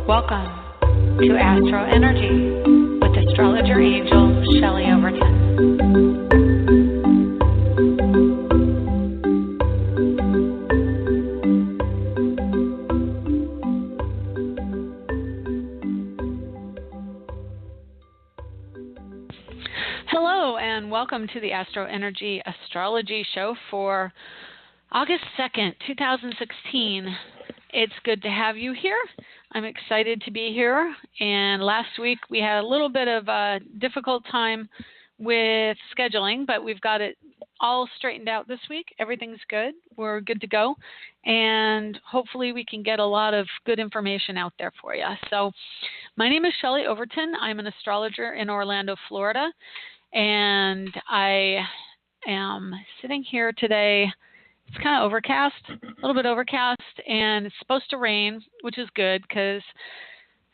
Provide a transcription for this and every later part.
Welcome to AstroEnergy with astrologer angel Shelley Overton. Hello and welcome to the AstroEnergy Astrology Show for August 2nd, 2016. It's good to have you here. I'm excited to be here. And last week we had a little bit of a difficult time with scheduling, but we've got it all straightened out this week. Everything's good. We're good to go. And hopefully we can get a lot of good information out there for you. So my name is Shelley Overton. I'm an astrologer in Orlando, Florida. And I am sitting here today. It's kind of overcast, a little bit overcast, and it's supposed to rain, which is good because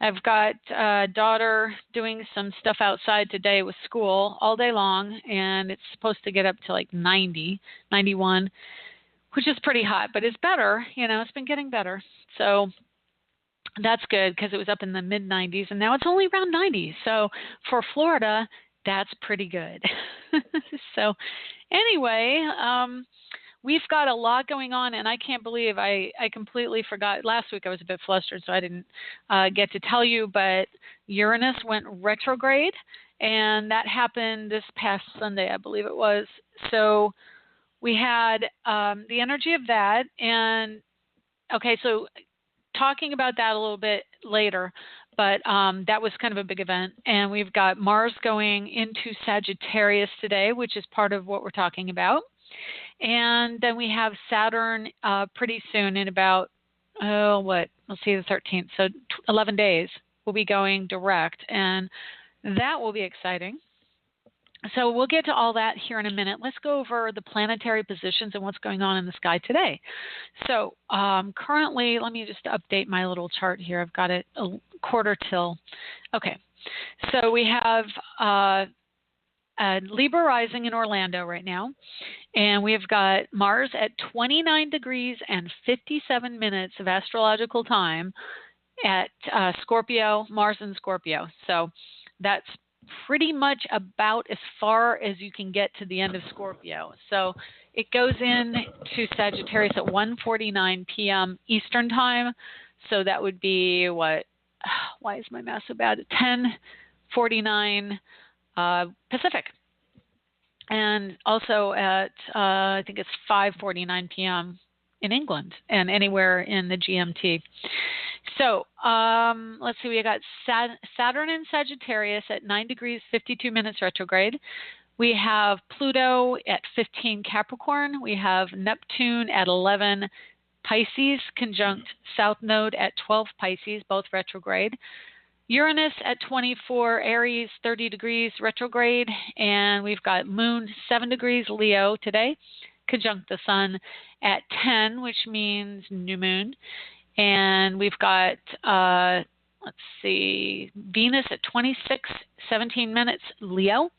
I've got a daughter doing some stuff outside today with school all day long, and it's supposed to get up to like 90, 91, which is pretty hot, but it's better. You know, it's been getting better. So that's good because it was up in the mid-90s, and now it's only around 90. So for Florida, that's pretty good. So anyway, we've got a lot going on, and I can't believe I completely forgot. Last week I was a bit flustered, so I didn't get to tell you, but Uranus went retrograde, and that happened this past Sunday, I believe it was. So we had the energy of that, and okay, so talking about that a little bit later, but that was kind of a big event. And we've got Mars going into Sagittarius today, which is part of what we're talking about. And then we have Saturn pretty soon in about, let's see, the 13th. So 11 days we'll be going direct, and that will be exciting. So we'll get to all that here in a minute. Let's go over the planetary positions and what's going on in the sky today. So currently, let me just update my little chart here. I've got it a quarter till. Okay, so we have Libra rising in Orlando right now, and we've got Mars at 29 degrees and 57 minutes of astrological time at Scorpio, Mars in Scorpio. So that's pretty much about as far as you can get to the end of Scorpio. So it goes in to Sagittarius at 1:49 p.m. Eastern time. So that would be what? Why is my math so bad? 10:49 Pacific. And also at, I think it's 5:49 p.m. in England and anywhere in the GMT. So let's see, we got Saturn in Sagittarius at 9 degrees, 52 minutes retrograde. We have Pluto at 15 Capricorn. We have Neptune at 11 Pisces, conjunct South Node at 12 Pisces, both retrograde. Uranus at 24 Aries, 30 degrees retrograde. And we've got Moon 7 degrees Leo today, conjunct the Sun at 10, which means new moon. And we've got, let's see, Venus at 26, 17 minutes, Leo.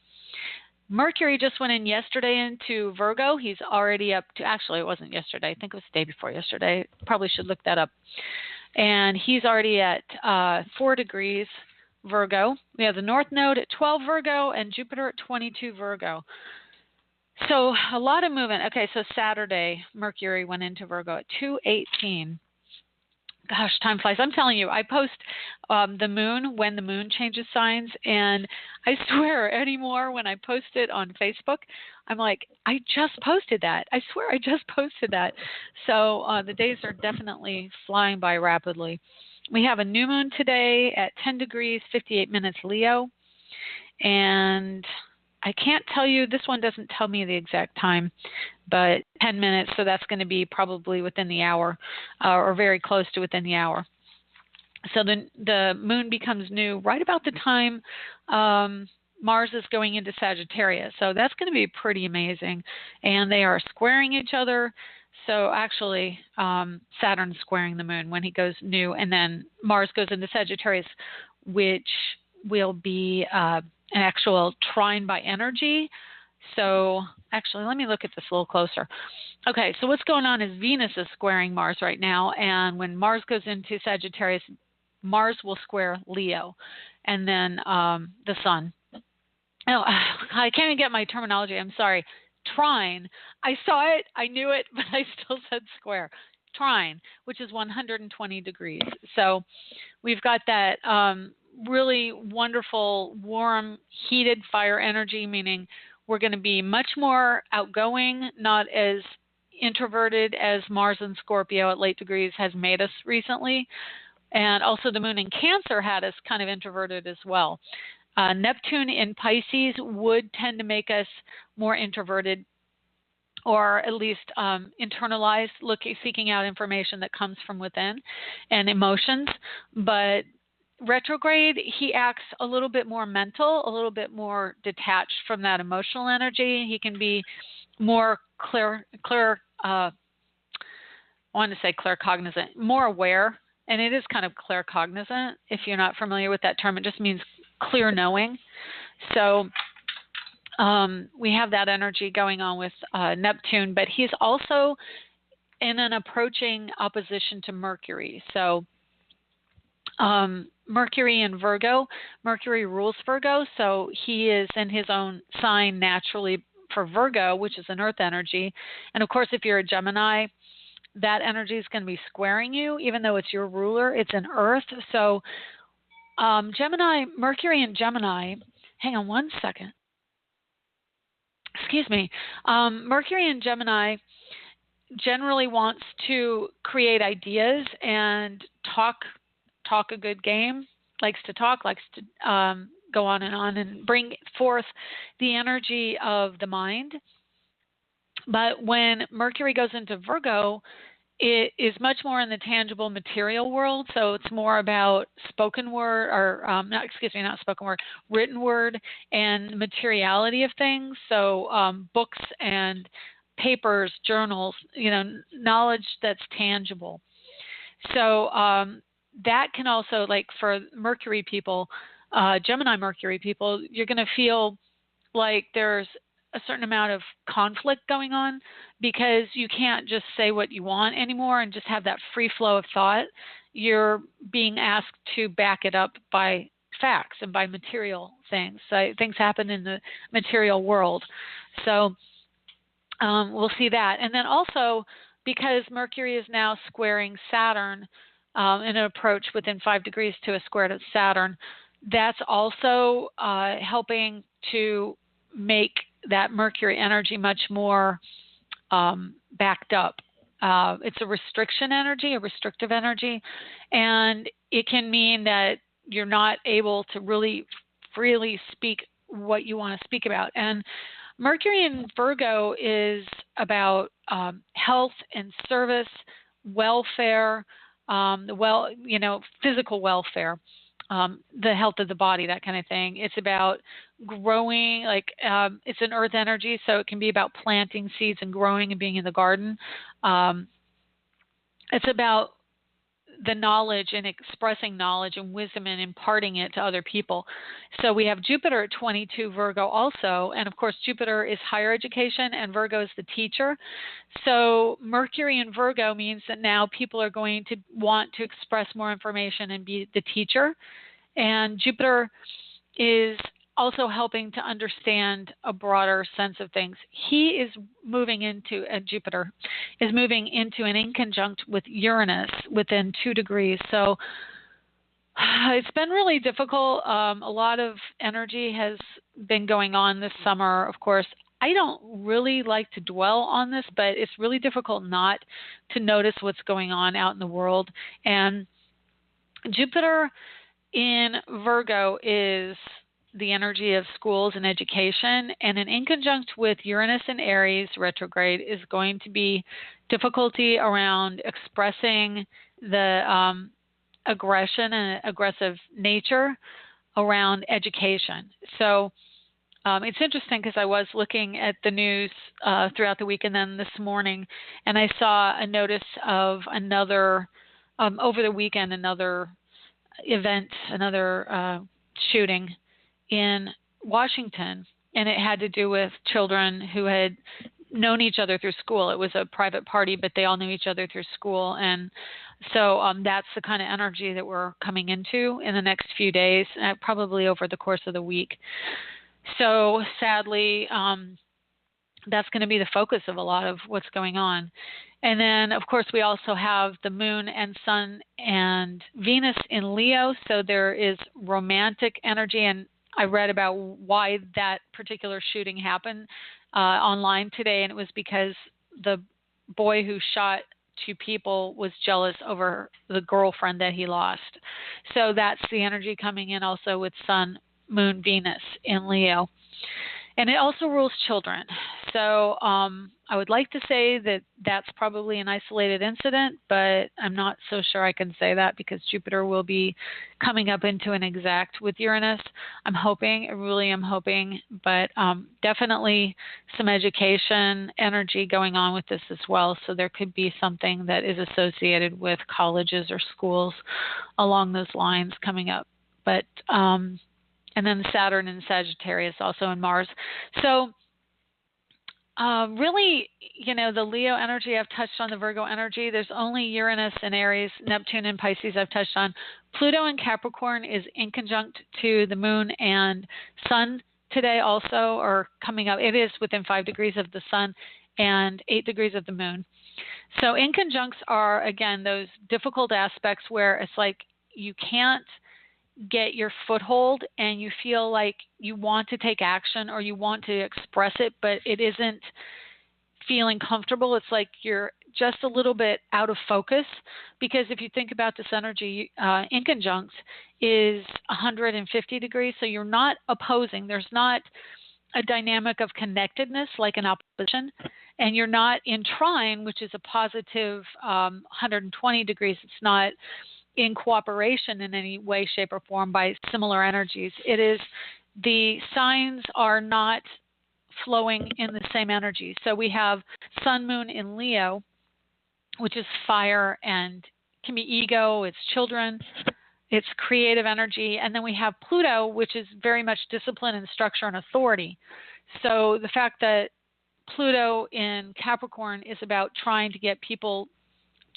Mercury just went in yesterday into Virgo. He's already up to, actually, it wasn't yesterday. I think it was the day before yesterday. Probably should look that up. And he's already at 4 degrees Virgo. We have the North Node at 12 Virgo and Jupiter at 22 Virgo. So a lot of movement. Okay, so Saturday, Mercury went into Virgo at 2:18. Gosh, time flies. I'm telling you, I post the moon when the moon changes signs, and I swear anymore when I post it on Facebook, I'm like, I just posted that. I swear I just posted that. So the days are definitely flying by rapidly. We have a new moon today at 10 degrees, 58 minutes Leo, and I can't tell you, this one doesn't tell me the exact time, but 10 minutes, so that's going to be probably within the hour or very close to within the hour. So the moon becomes new right about the time Mars is going into Sagittarius. So that's going to be pretty amazing. And they are squaring each other. So actually, Saturn's squaring the moon when he goes new, and then Mars goes into Sagittarius, which will be an actual trine by energy. So actually, let me look at this a little closer. Okay, so what's going on is Venus is squaring Mars right now, and when Mars goes into Sagittarius, Mars will square Leo, and then the Sun. Oh, I can't even get my terminology. I'm sorry. Trine. I saw it. I knew it, but I still said square. Trine, which is 120 degrees. So we've got that really wonderful, warm, heated fire energy, meaning we're going to be much more outgoing, not as introverted as Mars in Scorpio at late degrees has made us recently. And also the moon in Cancer had us kind of introverted as well. Neptune in Pisces would tend to make us more introverted, or at least internalized, seeking out information that comes from within and emotions. But retrograde, he acts a little bit more mental, a little bit more detached from that emotional energy. He can be more I want to say claircognizant, more aware, and it is kind of claircognizant. If you're not familiar with that term, it just means clear knowing. So we have that energy going on with Neptune, but he's also in an approaching opposition to Mercury. So Mercury in Virgo, Mercury rules Virgo, so he is in his own sign naturally for Virgo, which is an earth energy. And of course, if you're a Gemini, that energy is going to be squaring you, even though it's your ruler, it's an earth. So Gemini, Mercury in Gemini, hang on one second. Excuse me. Mercury in Gemini generally wants to create ideas and talk a good game, likes to talk, likes to go on and bring forth the energy of the mind. But when Mercury goes into Virgo, it is much more in the tangible material world. So it's more about spoken word, or not spoken word, written word, and materiality of things. So books and papers, journals, knowledge that's tangible. So that can also, like for Mercury people, Gemini Mercury people, you're going to feel like there's a certain amount of conflict going on, because you can't just say what you want anymore and just have that free flow of thought. You're being asked to back it up by facts and by material things. So things happen in the material world. So we'll see that. And then also, because Mercury is now squaring Saturn in an approach within 5 degrees to a square to Saturn, that's also helping to make that Mercury energy much more backed up. It's a restriction energy, a restrictive energy, and it can mean that you're not able to really freely speak what you want to speak about. And Mercury in Virgo is about health and service, welfare, physical welfare. The health of the body, that kind of thing. It's about growing, it's an earth energy, so it can be about planting seeds and growing and being in the garden. It's about the knowledge and expressing knowledge and wisdom and imparting it to other people. So we have Jupiter at 22 Virgo also, and of course Jupiter is higher education and Virgo is the teacher. So Mercury in Virgo means that now people are going to want to express more information and be the teacher. And Jupiter is also helping to understand a broader sense of things. He is moving into, Jupiter is moving into an inconjunct with Uranus within 2 degrees. So it's been really difficult. A lot of energy has been going on this summer. Of course, I don't really like to dwell on this, but it's really difficult not to notice what's going on out in the world. And Jupiter in Virgo is the energy of schools and education, and an inconjunct with Uranus in Aries retrograde is going to be difficulty around expressing the aggression and aggressive nature around education. So it's interesting because I was looking at the news throughout the week and then this morning, and I saw a notice of another, over the weekend, another event, another shooting in Washington, and it had to do with children who had known each other through school. It was a private party, but they all knew each other through school, and So that's the kind of energy that we're coming into in the next few days, probably over the course of the week. So sadly, that's going to be the focus of a lot of what's going on. And then, of course, we also have the moon and sun and Venus in Leo. So there is romantic energy. And I read about why that particular shooting happened online today. And it was because the boy who shot two people was jealous over the girlfriend that he lost. So that's the energy coming in also with sun, moon, Venus in Leo. And it also rules children. So I would like to say that that's probably an isolated incident, but I'm not so sure I can say that because Jupiter will be coming up into an exact with Uranus. I'm hoping, I really am hoping, but definitely some education energy going on with this as well. So there could be something that is associated with colleges or schools along those lines coming up. But and then Saturn and Sagittarius also in Mars. So really, the Leo energy, I've touched on the Virgo energy. There's only Uranus and Aries, Neptune and Pisces I've touched on. Pluto and Capricorn is in conjunct to the moon and sun today also, or coming up. It is within 5 degrees of the sun and 8 degrees of the moon. So in conjuncts are, again, those difficult aspects where it's like you can't get your foothold and you feel like you want to take action or you want to express it, but it isn't feeling comfortable. It's like you're just a little bit out of focus, because if you think about this energy, in conjuncts is 150 degrees. So you're not opposing. There's not a dynamic of connectedness like an opposition, and you're not in trine, which is a positive 120 degrees. It's not in cooperation in any way, shape, or form by similar energies. It is, the signs are not flowing in the same energy. So we have sun, moon in Leo, which is fire and can be ego, it's children, it's creative energy. And then we have Pluto, which is very much discipline and structure and authority. So the fact that Pluto in Capricorn is about trying to get people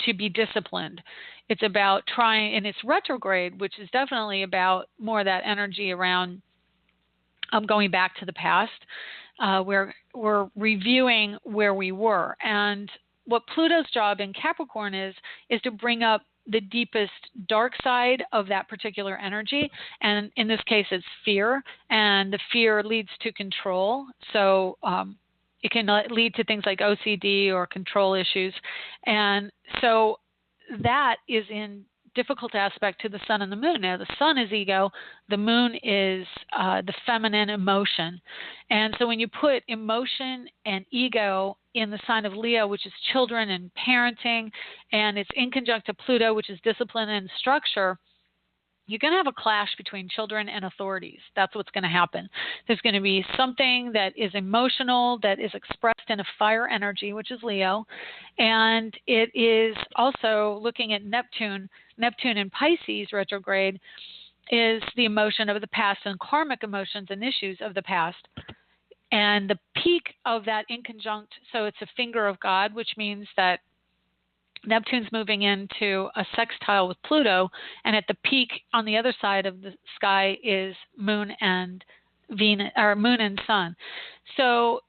to be disciplined. It's about trying, and it's retrograde, which is definitely about more of that energy around going back to the past, where we're reviewing where we were. And what Pluto's job in Capricorn is to bring up the deepest dark side of that particular energy. And in this case, it's fear, and the fear leads to control. So it can lead to things like OCD or control issues. And so that is in difficult aspect to the sun and the moon. Now, the sun is ego. The moon is the feminine emotion. And so when you put emotion and ego in the sign of Leo, which is children and parenting, and it's in conjunct to Pluto, which is discipline and structure, you're going to have a clash between children and authorities. That's what's going to happen. There's going to be something that is emotional, that is expressed in a fire energy, which is Leo. And it is also looking at Neptune. Neptune in Pisces retrograde is the emotion of the past and karmic emotions and issues of the past. And the peak of that in conjunct, so it's a finger of God, which means that Neptune's moving into a sextile with Pluto, and at the peak on the other side of the sky is Moon and Venus, or Moon and Sun. So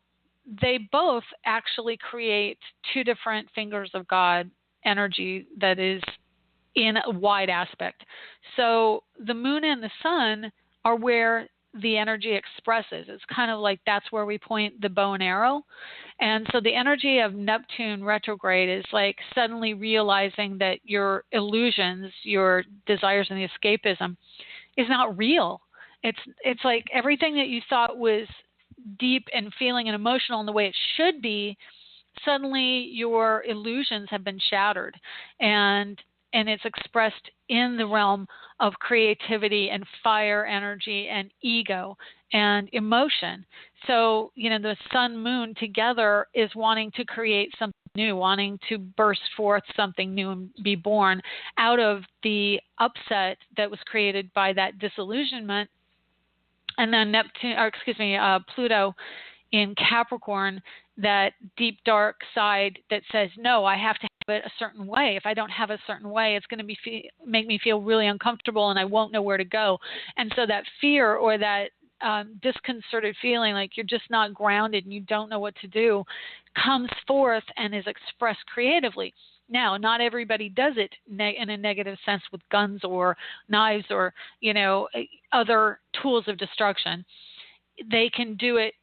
they both actually create two different fingers of God energy that is in a wide aspect. So the Moon and the Sun are where the energy expresses. It's kind of like that's where we point the bow and arrow. And so the energy of Neptune retrograde is like suddenly realizing that your illusions, your desires and the escapism is not real. It's like everything that you thought was deep and feeling and emotional in the way it should be, suddenly your illusions have been shattered. And it's expressed in the realm of creativity and fire energy and ego and emotion. So, the sun, moon together is wanting to create something new, wanting to burst forth something new and be born out of the upset that was created by that disillusionment. And then Pluto in Capricorn, that deep dark side that says, no, I have to it a certain way. If I don't have a certain way, it's going to make me feel really uncomfortable, and I won't know where to go. And so that fear, or that disconcerted feeling like you're just not grounded and you don't know what to do, comes forth and is expressed creatively. Now, not everybody does it in a negative sense with guns or knives or, other tools of destruction. They can do it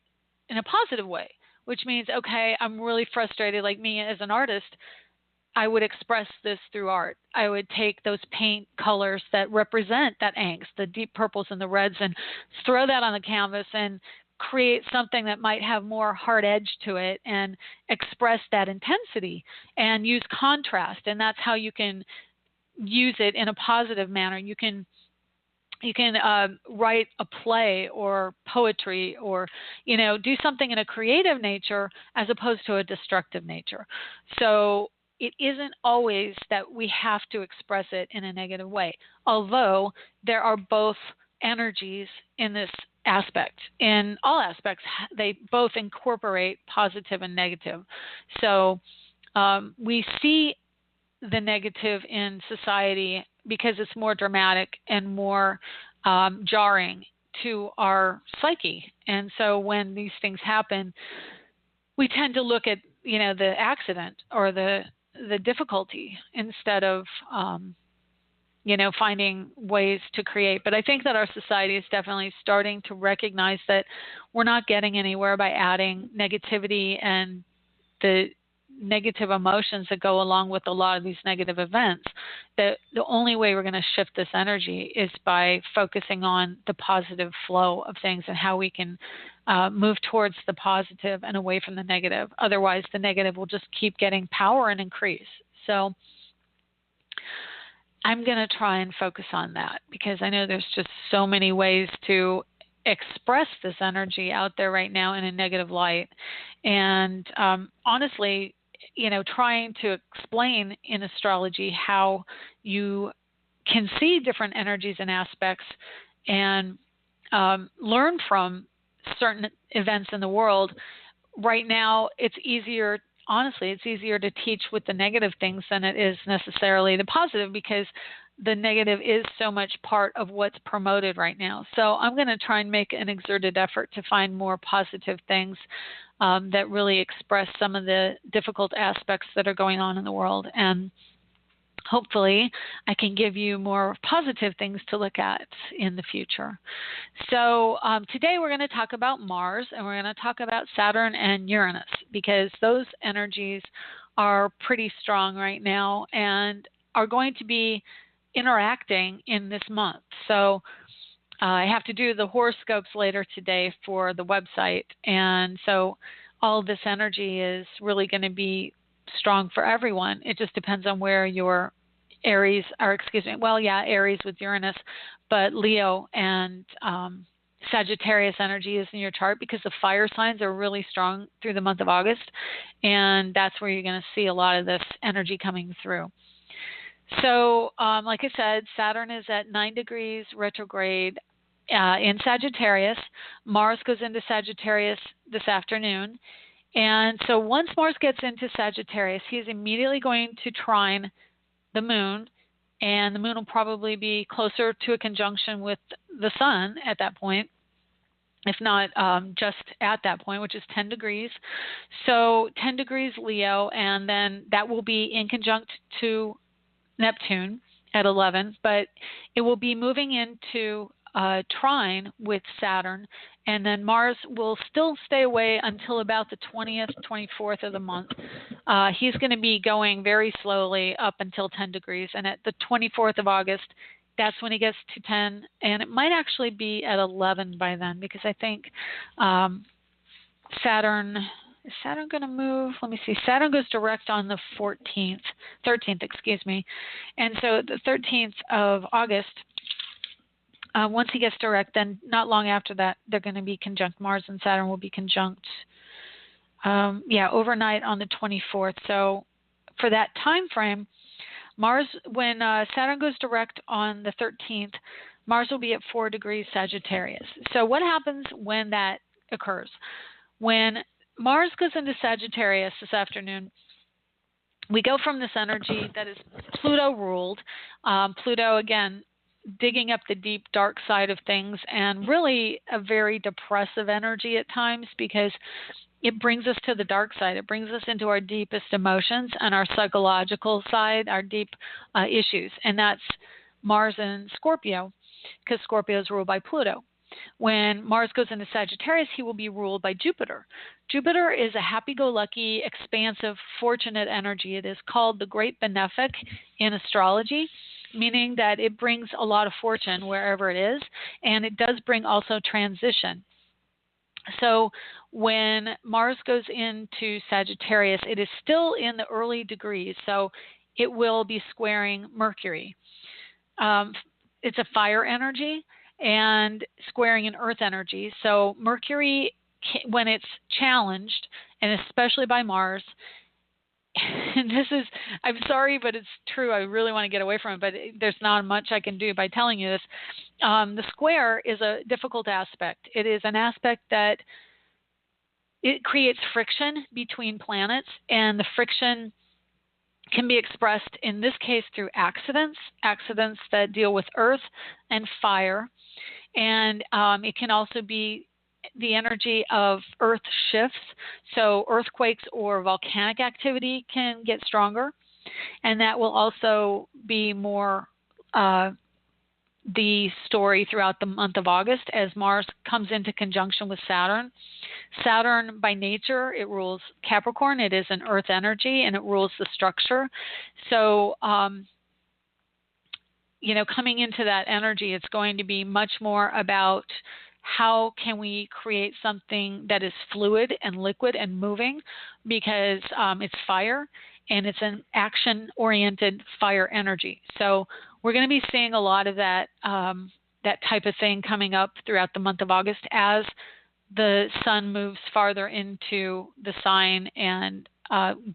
in a positive way, which means, okay, I'm really frustrated. Like me as an artist, I would express this through art. I would take those paint colors that represent that angst, the deep purples and the reds, and throw that on the canvas and create something that might have more hard edge to it and express that intensity and use contrast. And that's how you can use it in a positive manner. You can write a play or poetry, or do something in a creative nature as opposed to a destructive nature. So it isn't always that we have to express it in a negative way, although there are both energies in this aspect. In all aspects, they both incorporate positive and negative. So we see the negative in society because it's more dramatic and more jarring to our psyche. And so when these things happen, we tend to look at the accident or the difficulty instead of finding ways to create. But I think that our society is definitely starting to recognize that we're not getting anywhere by adding negativity and the negative emotions that go along with a lot of these negative events. That the only way we're going to shift this energy is by focusing on the positive flow of things and how we can move towards the positive and away from the negative. Otherwise, the negative will just keep getting power and increase. So I'm going to try and focus on that, because I know there's just so many ways to express this energy out there right now in a negative light. And honestly, trying to explain in astrology how you can see different energies and aspects and learn from certain events in the world. Right now, it's easier to teach with the negative things than it is necessarily the positive, because the negative is so much part of what's promoted right now. So I'm going to try and make an exerted effort to find more positive things that really express some of the difficult aspects that are going on in the world. And hopefully I can give you more positive things to look at in the future. So today we're going to talk about Mars, and we're going to talk about Saturn and Uranus, because those energies are pretty strong right now and are going to be interacting in this month. So I have to do the horoscopes later today for the website, and so all this energy is really going to be strong for everyone. It just depends on where your Aries with Uranus, but Leo and Sagittarius energy is in your chart, because the fire signs are really strong through the month of August, and that's where you're going to see a lot of this energy coming through. So, like I said, Saturn is at 9 degrees retrograde in Sagittarius. Mars goes into Sagittarius this afternoon. And so once Mars gets into Sagittarius, he's immediately going to trine the moon, and the moon will probably be closer to a conjunction with the sun at that point, if not just at that point, which is 10 degrees. So 10 degrees Leo, and then that will be in conjunct to Neptune at 11, but it will be moving into trine with Saturn, and then Mars will still stay away until about the 20th, 24th of the month. He's going to be going very slowly up until 10 degrees, and at the 24th of August, that's when he gets to 10, and it might actually be at 11 by then, because I think is Saturn going to move? Let me see. Saturn goes direct on the 13th, excuse me. And so the 13th of August, once he gets direct, then not long after that, they're going to be conjunct. Mars and Saturn will be conjunct, overnight on the 24th. So for that time frame, when Saturn goes direct on the 13th, Mars will be at 4 degrees Sagittarius. So what happens when that occurs? When Mars goes into Sagittarius this afternoon, we go from this energy that is Pluto ruled. Pluto, again, digging up the deep, dark side of things, and really a very depressive energy at times because it brings us to the dark side. It brings us into our deepest emotions and our psychological side, our deep issues. And that's Mars in Scorpio, because Scorpio is ruled by Pluto. When Mars goes into Sagittarius, he will be ruled by Jupiter. Jupiter is a happy-go-lucky, expansive, fortunate energy. It is called the Great Benefic in astrology, meaning that it brings a lot of fortune wherever it is, and it does bring also transition. So when Mars goes into Sagittarius, it is still in the early degrees, so it will be squaring Mercury. It's a fire energy and squaring an earth energy. So Mercury, when it's challenged, and especially by Mars, and this is, I'm sorry, but it's true. I really want to get away from it, but there's not much I can do by telling you this. The square is a difficult aspect. It is an aspect that it creates friction between planets, and the friction can be expressed in this case through accidents that deal with earth and fire. And it can also be the energy of earth shifts. So earthquakes or volcanic activity can get stronger. And that will also be more the story throughout the month of August as Mars comes into conjunction with Saturn. Saturn, by nature, it rules Capricorn. It is an earth energy, and it rules the structure. So, coming into that energy, it's going to be much more about how can we create something that is fluid and liquid and moving, because it's fire, and it's an action-oriented fire energy. So we're going to be seeing a lot of that that type of thing coming up throughout the month of August as the sun moves farther into the sign and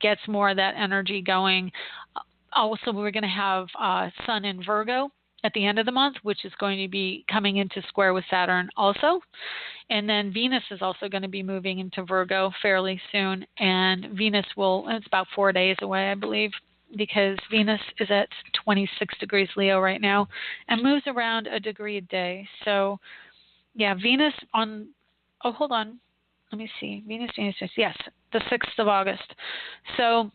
gets more of that energy going. Also, we're going to have sun in Virgo at the end of the month, which is going to be coming into square with Saturn also. And then Venus is also going to be moving into Virgo fairly soon. And Venus it's about 4 days away, I believe, because Venus is at 26 degrees Leo right now and moves around a degree a day. So, yeah, Venus on, hold on. Let me see. Venus, yes, the 6th of August. So,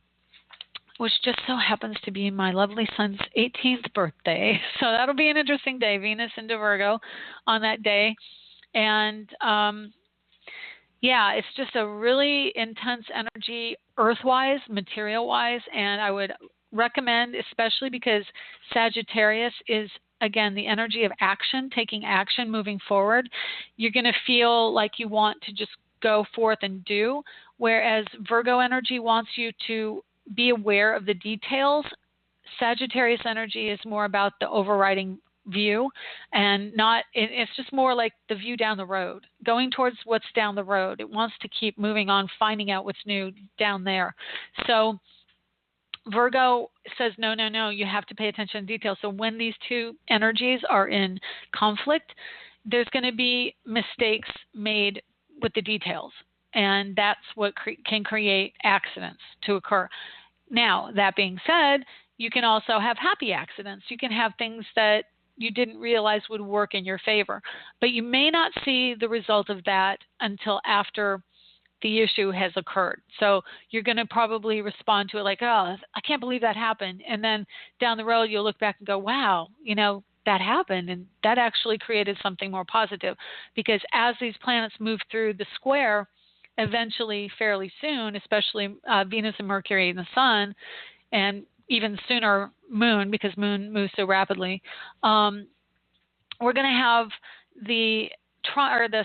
which just so happens to be my lovely son's 18th birthday. So that'll be an interesting day, Venus into Virgo on that day. And, it's just a really intense energy earth-wise, material-wise, and I would recommend, especially because Sagittarius is, again, the energy of action, taking action, moving forward. You're going to feel like you want to just go forth and do, whereas Virgo energy wants you to be aware of the details. Sagittarius energy is more about the overriding view, and it's just more like the view down the road, going towards what's down the road. It wants to keep moving on, finding out what's new down there. So Virgo says, no, you have to pay attention to details. So when these two energies are in conflict, there's going to be mistakes made with the details. And that's what can create accidents to occur. Now, that being said, you can also have happy accidents. You can have things that you didn't realize would work in your favor. But you may not see the result of that until after the issue has occurred. So you're going to probably respond to it like, oh, I can't believe that happened. And then down the road, you'll look back and go, wow, that happened. And that actually created something more positive. Because as these planets move through the square, eventually, fairly soon, especially Venus and Mercury and the Sun, and even sooner Moon, because Moon moves so rapidly, we're going to have the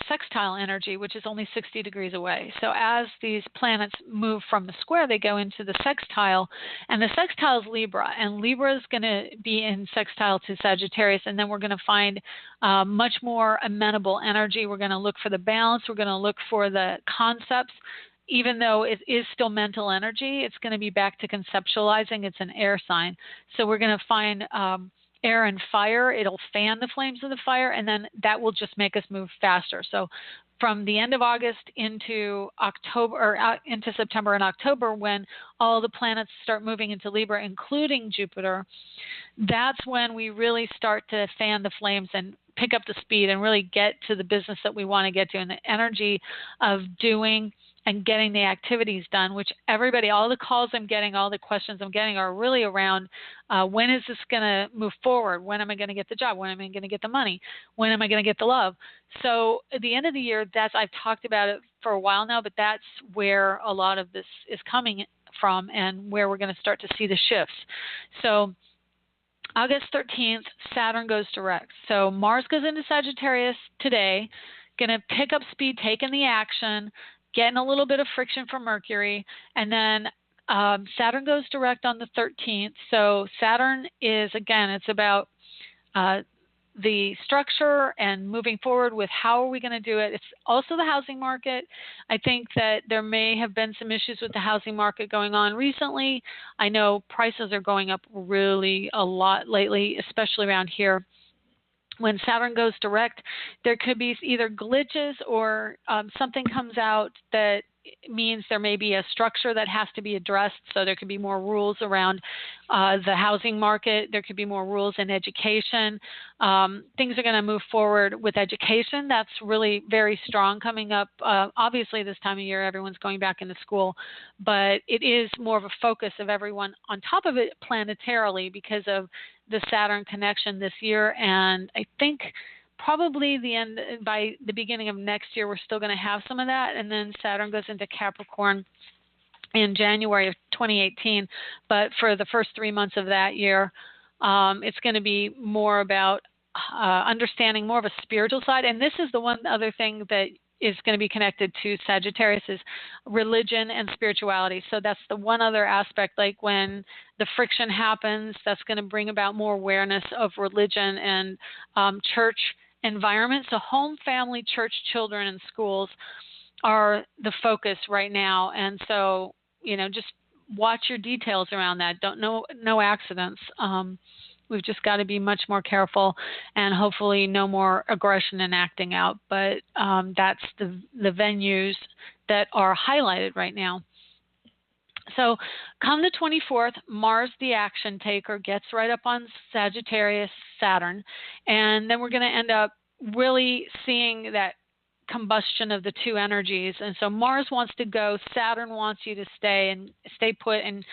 sextile energy, which is only 60 degrees away. So as these planets move from the square, they go into the sextile, and the sextile is Libra, and Libra is going to be in sextile to Sagittarius, and then we're going to find much more amenable energy. We're going to look for the balance. We're going to look for the concepts. Even though it is still mental energy, it's going to be back to conceptualizing. It's an air sign. So we're going to find air and fire. It'll fan the flames of the fire, and then that will just make us move faster. So from the end of August into October, or into September and October, when all the planets start moving into Libra, including Jupiter, that's when we really start to fan the flames and pick up the speed and really get to the business that we want to get to, and the energy of doing and getting the activities done, which everybody, all the calls I'm getting, all the questions I'm getting are really around when is this going to move forward? When am I going to get the job? When am I going to get the money? When am I going to get the love? So at the end of the year, I've talked about it for a while now, but that's where a lot of this is coming from and where we're going to start to see the shifts. So August 13th, Saturn goes direct. So Mars goes into Sagittarius today, going to pick up speed, taking the action, getting a little bit of friction from Mercury, and then Saturn goes direct on the 13th. So Saturn is, again, it's about the structure and moving forward with how are we going to do it. It's also the housing market. I think that there may have been some issues with the housing market going on recently. I know prices are going up really a lot lately, especially around here. When Saturn goes direct, there could be either glitches or something comes out that means there may be a structure that has to be addressed. So there could be more rules around the housing market. There could be more rules in education. Things are going to move forward with education. That's really very strong coming up. Obviously, this time of year, everyone's going back into school, but it is more of a focus of everyone on top of it planetarily because of the Saturn connection this year. And I think probably by the beginning of next year, we're still going to have some of that. And then Saturn goes into Capricorn in January of 2018. But for the first 3 months of that year, it's going to be more about understanding more of a spiritual side. And this is the one other thing that is going to be connected to Sagittarius is religion and spirituality. So that's the one other aspect, like when the friction happens, that's going to bring about more awareness of religion and church environment. So home, family, church, children, and schools are the focus right now. And so, just watch your details around that. No accidents. We've just got to be much more careful and hopefully no more aggression and acting out. But that's the venues that are highlighted right now. So come the 24th, Mars, the action taker, gets right up on Sagittarius, Saturn. And then we're going to end up really seeing that combustion of the two energies. And so Mars wants to go. Saturn wants you to stay put and,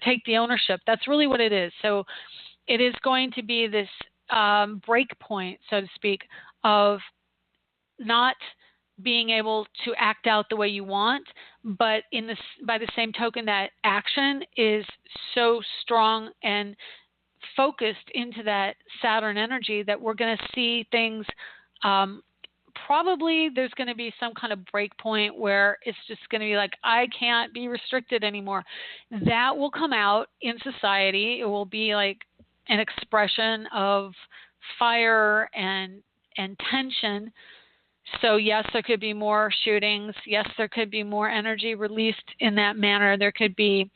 take the ownership. That's really what it is. So it is going to be this break point, so to speak, of not being able to act out the way you want, but by the same token, that action is so strong and focused into that Saturn energy that we're going to see things. Probably there's going to be some kind of break point where it's just going to be like, I can't be restricted anymore. That will come out in society. It will be like an expression of fire and tension. So yes, there could be more shootings. Yes, there could be more energy released in that manner. There could be,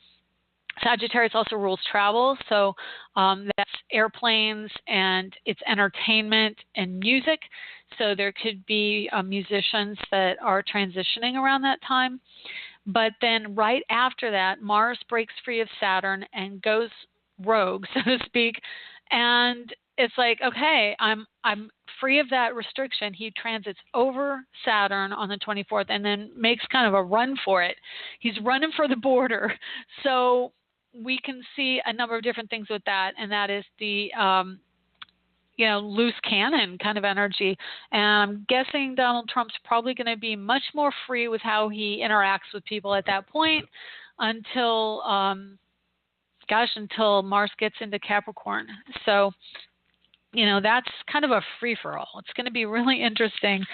Sagittarius also rules travel. So that's airplanes and it's entertainment and music. So there could be musicians that are transitioning around that time. But then right after that, Mars breaks free of Saturn and goes rogue, so to speak, and it's like, okay, I'm free of that restriction. He transits over Saturn on the 24th and then makes kind of a run for it. He's running for the border. So we can see a number of different things with that, and that is the loose cannon kind of energy. And I'm guessing Donald Trump's probably going to be much more free with how he interacts with people at that point until Mars gets into Capricorn. So, that's kind of a free-for-all. It's going to be really interesting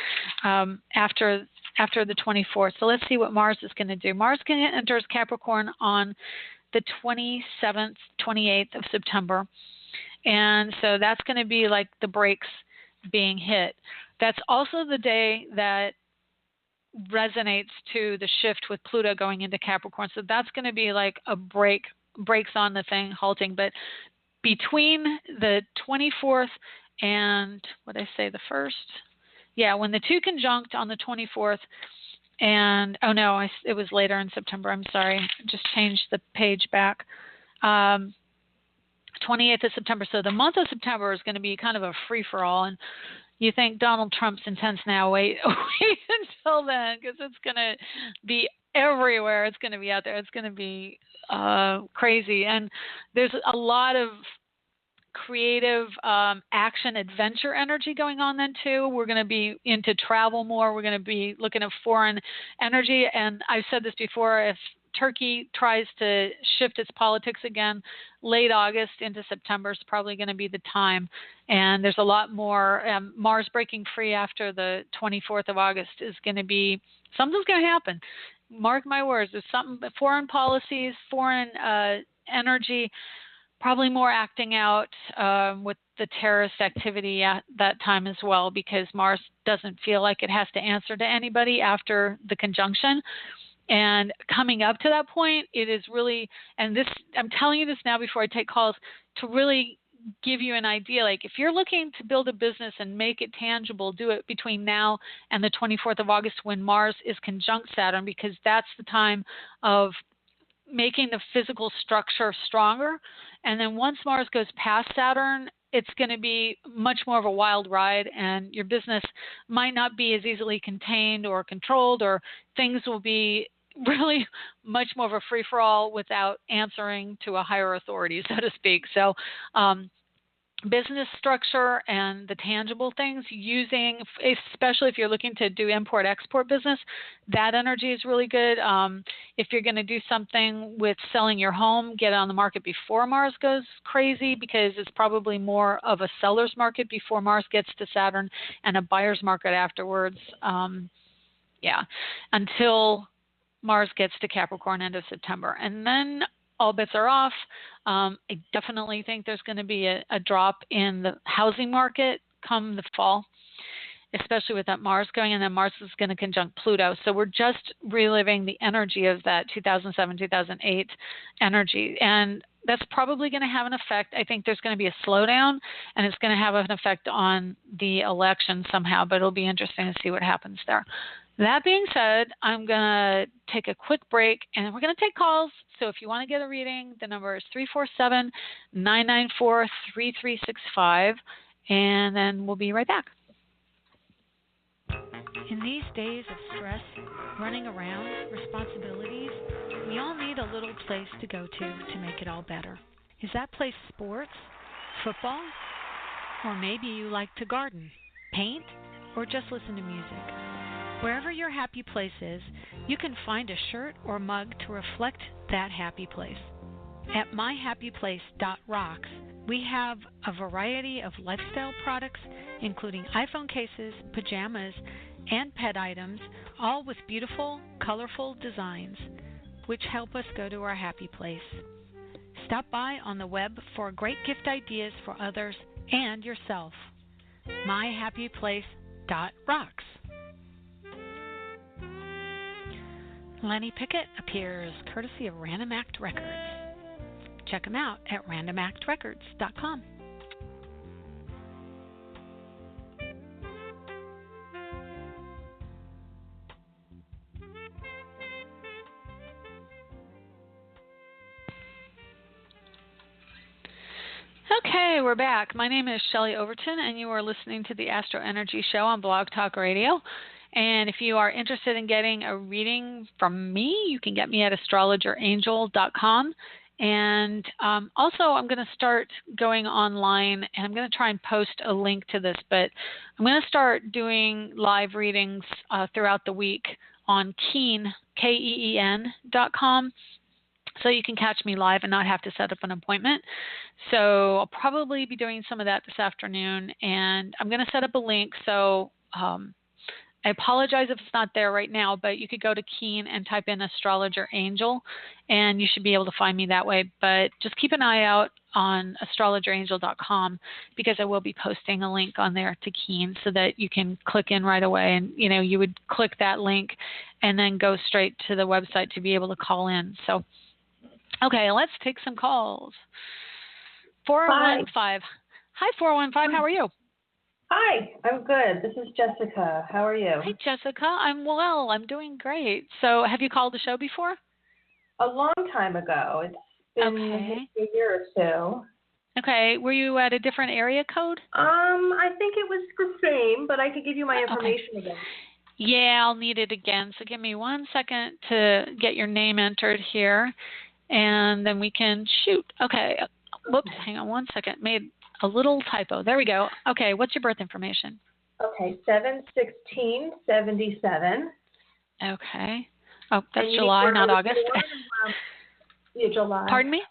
after the 24th. So let's see what Mars is going to do. Mars enters Capricorn on the 27th, 28th of September. And so that's going to be like the brakes being hit. That's also the day that resonates to the shift with Pluto going into Capricorn. So that's going to be like a brakes on the thing, halting. But between the 24th and, what did I say, the 1st? Yeah, when the two conjunct on the 24th, and, oh no, it was later in September. I'm sorry. I just changed the page back. 28th of September. So the month of September is going to be kind of a free-for-all. And you think Donald Trump's intense now, wait until then, because it's going to be everywhere. It's going to be out there. It's going to be crazy. And there's a lot of creative action adventure energy going on then too. We're going to be into travel more. We're going to be looking at foreign energy. And I've said this before, if Turkey tries to shift its politics again, late August into September is probably going to be the time. And there's a lot more. Mars breaking free after the 24th of August is going to be, something's going to happen. Mark my words. There's something, foreign policies, foreign energy, probably more acting out with the terrorist activity at that time as well, because Mars doesn't feel like it has to answer to anybody after the conjunction. And coming up to that point, it is really, and this, I'm telling you this now before I take calls, to really give you an idea. Like if you're looking to build a business and make it tangible, do it between now and the 24th of August when Mars is conjunct Saturn, because that's the time of making the physical structure stronger. And then once Mars goes past Saturn, it's going to be much more of a wild ride, and your business might not be as easily contained or controlled, or things will be really much more of a free-for-all without answering to a higher authority, so to speak. So business structure and the tangible things, using, especially if you're looking to do import-export business, that energy is really good. If you're going to do something with selling your home, get it on the market before Mars goes crazy, because it's probably more of a seller's market before Mars gets to Saturn and a buyer's market afterwards. Until Mars gets to Capricorn end of September. And then all bets are off. I definitely think there's going to be a drop in the housing market come the fall, especially with that Mars going, and then Mars is going to conjunct Pluto. So we're just reliving the energy of that 2007, 2008 energy. And that's probably going to have an effect. I think there's going to be a slowdown, and it's going to have an effect on the election somehow, but it'll be interesting to see what happens there. That being said, I'm going to take a quick break, and we're going to take calls. So if you want to get a reading, the number is 347-994-3365, and then we'll be right back. In these days of stress, running around, responsibilities, we all need a little place to go to make it all better. Is that place sports, football, or maybe you like to garden, paint, or just listen to music? Wherever your happy place is, you can find a shirt or mug to reflect that happy place. At myhappyplace.rocks, we have a variety of lifestyle products, including iPhone cases, pajamas, and pet items, all with beautiful, colorful designs, which help us go to our happy place. Stop by on the web for great gift ideas for others and yourself. myhappyplace.rocks. Lenny Pickett appears courtesy of Random Act Records. Check them out at randomactrecords.com. Okay, we're back. My name is Shelley Overton, and you are listening to the AstroEnergy Show on Blog Talk Radio. And if you are interested in getting a reading from me, you can get me at astrologerangel.com. And also, I'm going to start going online, and I'm going to try and post a link to this, but I'm going to start doing live readings throughout the week on Keen, KEEN.com. So you can catch me live and not have to set up an appointment. So I'll probably be doing some of that this afternoon, and I'm going to set up a link. So I apologize if it's not there right now, but you could go to Keen and type in Astrologer Angel, and you should be able to find me that way. But just keep an eye out on astrologerangel.com, because I will be posting a link on there to Keen so that you can click in right away. And, you know, you would click that link and then go straight to the website to be able to call in. So, okay, let's take some calls. Hi. 415. Hi, 415. How are you? Hi, I'm good. This is Jessica. How are you? Hi, Jessica. I'm well. I'm doing great. So, have you called the show before? A long time ago. It's been maybe a year or two. Okay. Were you at a different area code? I think it was the same, but I could give you my information again. Yeah, I'll need it again. So give me 1 second to get your name entered here, and then we can shoot. Okay. Whoops. Hang on 1 second. Made a little typo. There we go. Okay. What's your birth information? Okay, 7/16/77. Okay. Oh, that's July, not August. Yeah, July. Pardon me?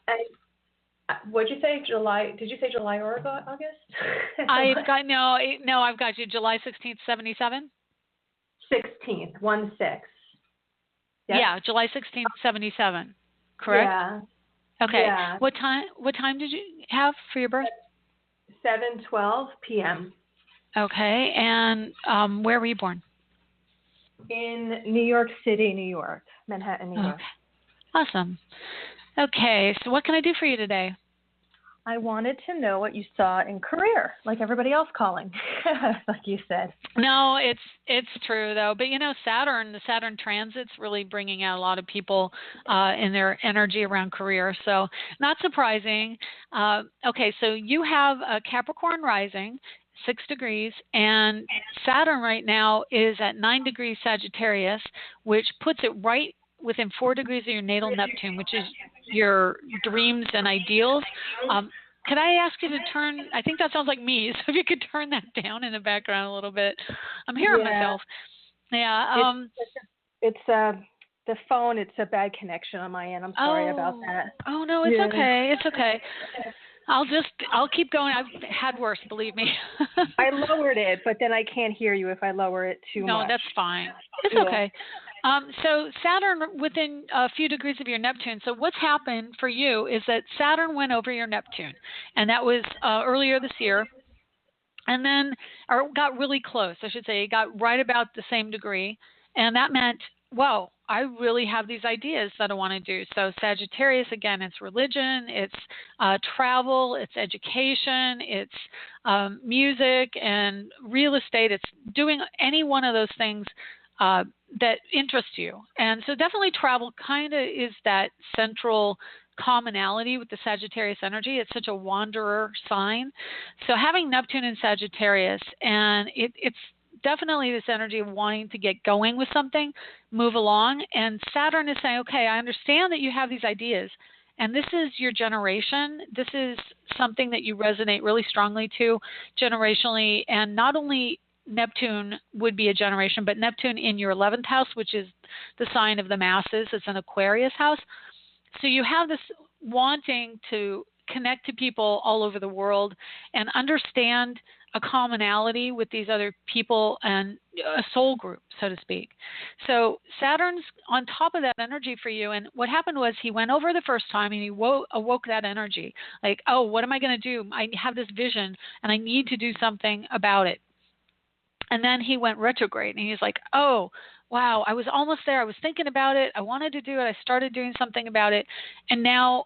What'd you say? July? Did you say July or August? I've got I've got you. July 16th, 77. 16th, 1/6. Yes? Yeah, July 16th, 77. Correct? Yeah. Okay. Yeah. What time did you have for your birth? 7:12 p.m. Okay. And where were you born? In New York City, New York, Manhattan, New York. Okay. Awesome. Okay. So what can I do for you today? I wanted to know what you saw in career, like everybody else calling, like you said. No, it's true though. But the Saturn transit's really bringing out a lot of people in their energy around career. So not surprising. Okay, so you have a Capricorn rising, 6 degrees, and Saturn right now is at 9 degrees Sagittarius, which puts it right within 4 degrees of your natal Neptune, which is your dreams and ideals. Could I ask you to turn, I think that sounds like me, so if you could turn that down in the background a little bit. I'm hearing myself. Yeah. It's the phone, it's a bad connection on my end. I'm sorry about that. Oh, no, it's okay. It's okay. I'll keep going. I've had worse, believe me. I lowered it, but then I can't hear you if I lower it too much. No, that's fine. It's okay. So Saturn within a few degrees of your Neptune. So what's happened for you is that Saturn went over your Neptune, and that was earlier this year, and then, or got really close, I should say. It got right about the same degree, and that meant, whoa, I really have these ideas that I want to do. So Sagittarius, again, it's religion, it's travel, it's education, it's music and real estate. It's doing any one of those things that interest you. And so definitely travel kind of is that central commonality with the Sagittarius energy. It's such a wanderer sign. So having Neptune in Sagittarius, and it's definitely this energy of wanting to get going with something, move along. And Saturn is saying, okay, I understand that you have these ideas, and this is your generation. This is something that you resonate really strongly to generationally, and not only Neptune would be a generation, but Neptune in your 11th house, which is the sign of the masses. It's an Aquarius house. So you have this wanting to connect to people all over the world and understand a commonality with these other people and a soul group, so to speak. So Saturn's on top of that energy for you. And what happened was he went over the first time and he awoke that energy. Like, oh, what am I going to do? I have this vision and I need to do something about it. And then he went retrograde, and he's like, oh, wow, I was almost there. I was thinking about it. I wanted to do it. I started doing something about it. And now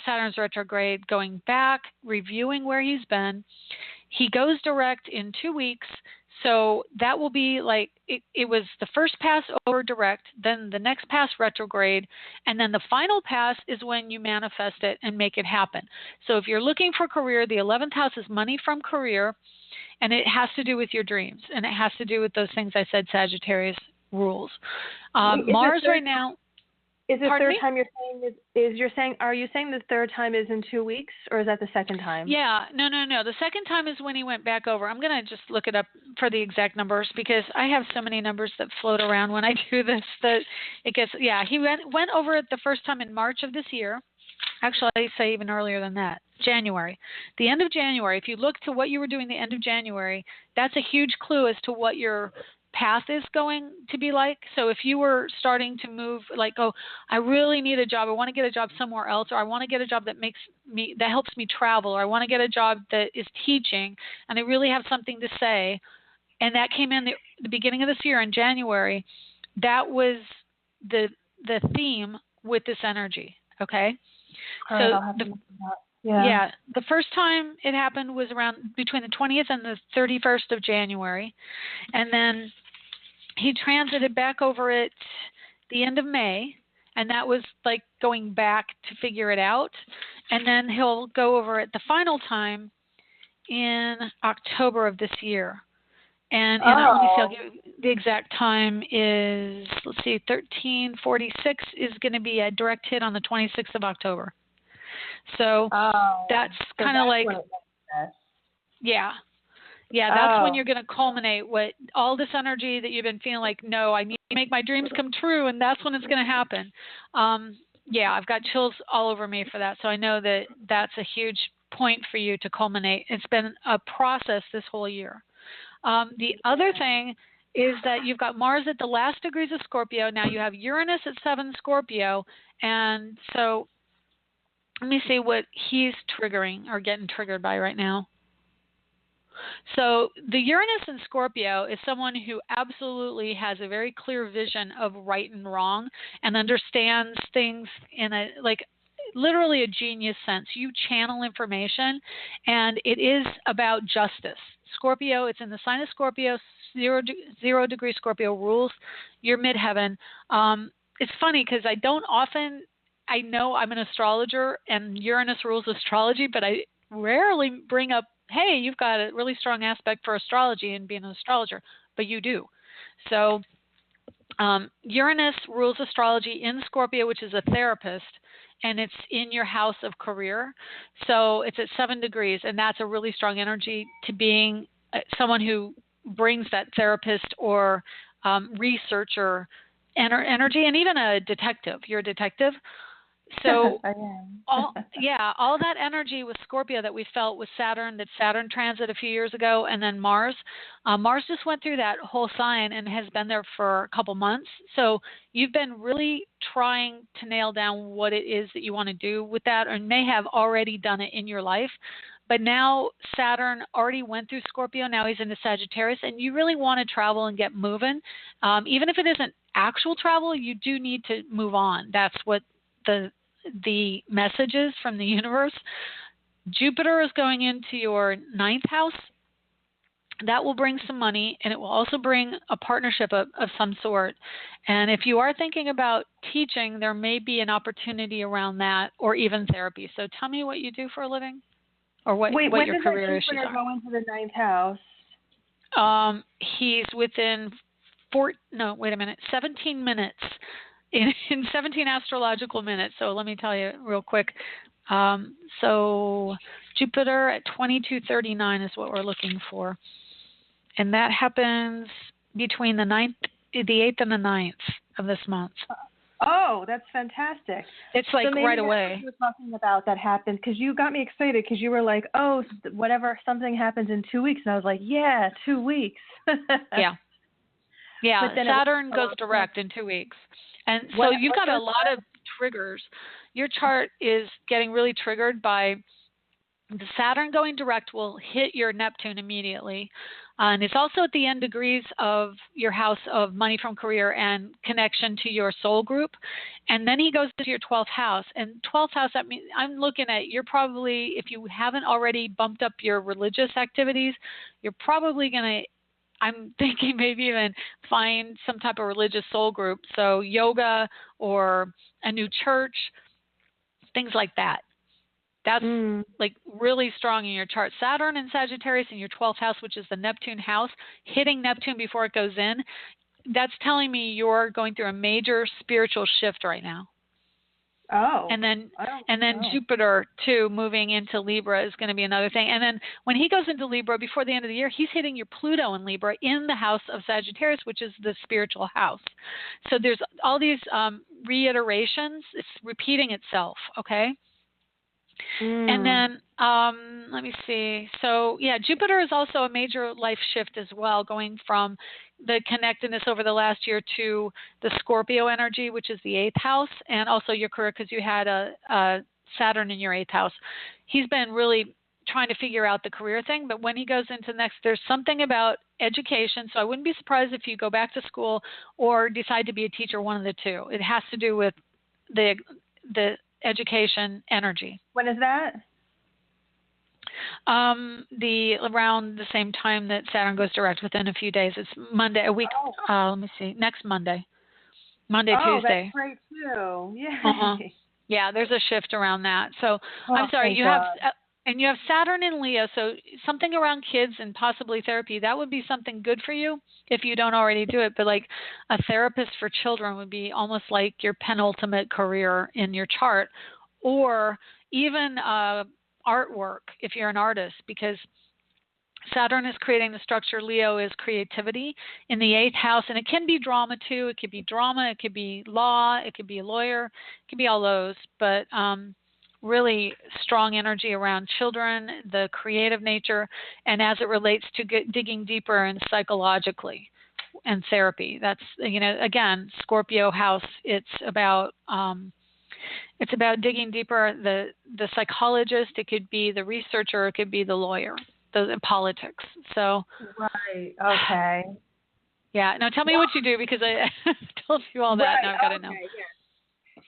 Saturn's retrograde, going back, reviewing where he's been. He goes direct in 2 weeks. So that will be like, it was the first pass over direct, then the next pass retrograde, and then the final pass is when you manifest it and make it happen. So if you're looking for career, the 11th house is money from career. And it has to do with your dreams, and it has to do with those things I said, Sagittarius rules. Mars right now. Is the third time you're saying? Are you saying the third time is in 2 weeks, or is that the second time? Yeah, no. The second time is when he went back over. I'm going to just look it up for the exact numbers because I have so many numbers that float around when I do this that it gets. Yeah, he went over it the first time in March of this year. Actually, I say even earlier than that, January. The end of January, if you look to what you were doing the end of January, that's a huge clue as to what your path is going to be like. So if you were starting to move like, oh, I really need a job, I want to get a job somewhere else, or I want to get a job that helps me travel, or I want to get a job that is teaching, and I really have something to say, and that came in the beginning of this year in January, that was the theme with this energy, okay? All right, I'll have to look at that. Yeah. The first time it happened was around between the 20th and the 31st of January. And then he transited back over it the end of May. And that was like going back to figure it out. And then he'll go over it the final time in October of this year. And let me see, I'll give you the exact time is, let's see, 1346 is going to be a direct hit on the 26th of October. So that's kind of like, that's when you're going to culminate what all this energy that you've been feeling like, no, I need to make my dreams come true, and that's when it's going to happen. I've got chills all over me for that. So I know that that's a huge point for you to culminate. It's been a process this whole year. The other thing is that you've got Mars at the last degrees of Scorpio. Now you have Uranus at 7 Scorpio. And so let me see what he's triggering or getting triggered by right now. So the Uranus in Scorpio is someone who absolutely has a very clear vision of right and wrong and understands things in a, like, literally a genius sense. You channel information, and it is about justice. Scorpio, it's in the sign of Scorpio, 0 degree Scorpio rules your midheaven. It's funny because I know I'm an astrologer and Uranus rules astrology, but I rarely bring up, hey, you've got a really strong aspect for astrology and being an astrologer, but you do. So Uranus rules astrology in Scorpio, which is a therapist, and it's in your house of career. So it's at 7 degrees, and that's a really strong energy to being someone who brings that therapist or researcher energy, and even a detective. You're a detective. So I am. all that energy with Scorpio that we felt with Saturn, that Saturn transit a few years ago, and then Mars. Mars just went through that whole sign and has been there for a couple months. So you've been really trying to nail down what it is that you want to do with that, or may have already done it in your life. But now Saturn already went through Scorpio. Now he's into Sagittarius, and you really want to travel and get moving. Even if it isn't actual travel, you do need to move on. That's what the messages from the universe. Jupiter is going into your 9th house. That will bring some money, and it will also bring a partnership of some sort. And if you are thinking about teaching, there may be an opportunity around that, or even therapy. So tell me what you do for a living, or what your career issues are. When does Jupiter go into the 9th house? He's within 17 minutes. In 17 astrological minutes. So let me tell you real quick. So Jupiter at 2239 is what we're looking for. And that happens between the 8th and the 9th of this month. Oh, that's fantastic. It's like so right away. What you were talking about that happened, because you got me excited because you were like, oh, whatever, something happens in 2 weeks. And I was like, yeah, 2 weeks. Yeah, Saturn goes direct in 2 weeks. And so you've got a lot of triggers. Your chart is getting really triggered by the Saturn going direct will hit your Neptune immediately. And it's also at the end degrees of your house of money from career and connection to your soul group. And then he goes to your 12th house. And 12th house, that means I'm looking at, you're probably, if you haven't already bumped up your religious activities, you're probably going to, I'm thinking maybe even find some type of religious soul group. So yoga or a new church, things like that. That's like really strong in your chart. Saturn and Sagittarius in your 12th house, which is the Neptune house, hitting Neptune before it goes in. That's telling me you're going through a major spiritual shift right now. Oh. And then Jupiter too moving into Libra is going to be another thing. And then when he goes into Libra before the end of the year, he's hitting your Pluto in Libra in the house of Sagittarius, which is the spiritual house. So there's all these reiterations. It's repeating itself. Okay. And then let me see. So yeah, Jupiter is also a major life shift as well, going from the connectedness over the last year to the Scorpio energy, which is the 8th house, and also your career because you had a Saturn in your 8th house. He's been really trying to figure out the career thing, but when he goes into next, there's something about education. So I wouldn't be surprised if you go back to school or decide to be a teacher, one of the two. It has to do with the education energy. When is that? Around the same time that Saturn goes direct, within a few days. It's Monday, a week. Let me see. Next Monday, Tuesday. That's great too. Uh-huh. Yay. Yeah, there's a shift around that. So I'm sorry, thank you God. have. And you have Saturn in Leo, so something around kids and possibly therapy, that would be something good for you if you don't already do it. But like a therapist for children would be almost like your penultimate career in your chart, or even artwork if you're an artist, because Saturn is creating the structure. Leo is creativity in the 8th house, and it can be drama too. It could be drama, it could be law, it could be a lawyer, it could be all those. But really strong energy around children, the creative nature, and as it relates to digging deeper and psychologically and therapy. That's, again, Scorpio house. It's about digging deeper. The psychologist, it could be the researcher, it could be the lawyer, the politics. So right, okay. Yeah. Now tell me what you do, because I told you all that. Right. Now I've got to know. Yeah.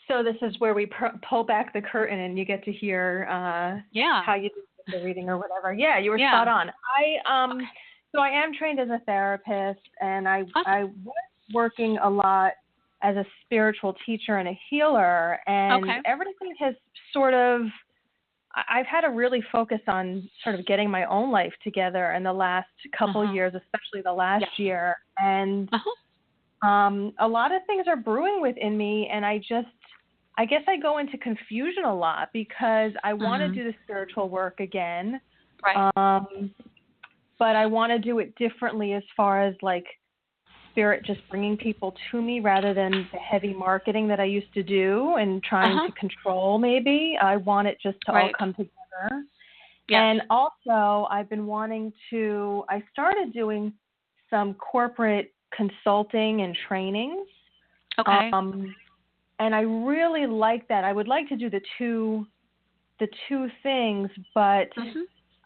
So this is where we pull back the curtain and you get to hear how you do the reading or whatever. Yeah, you were spot on. So I am trained as a therapist, and I was working a lot as a spiritual teacher and a healer, and everything has sort of, I've had to really focus on sort of getting my own life together in the last couple years, especially the last year, and a lot of things are brewing within me, and I guess I go into confusion a lot because I want to do the spiritual work again, but I want to do it differently as far as like spirit just bringing people to me rather than the heavy marketing that I used to do and trying to control maybe. I want it just to all come together. Yes. And also I've been wanting to, I started doing some corporate consulting and trainings. Okay. And I really like that. I would like to do the two things, but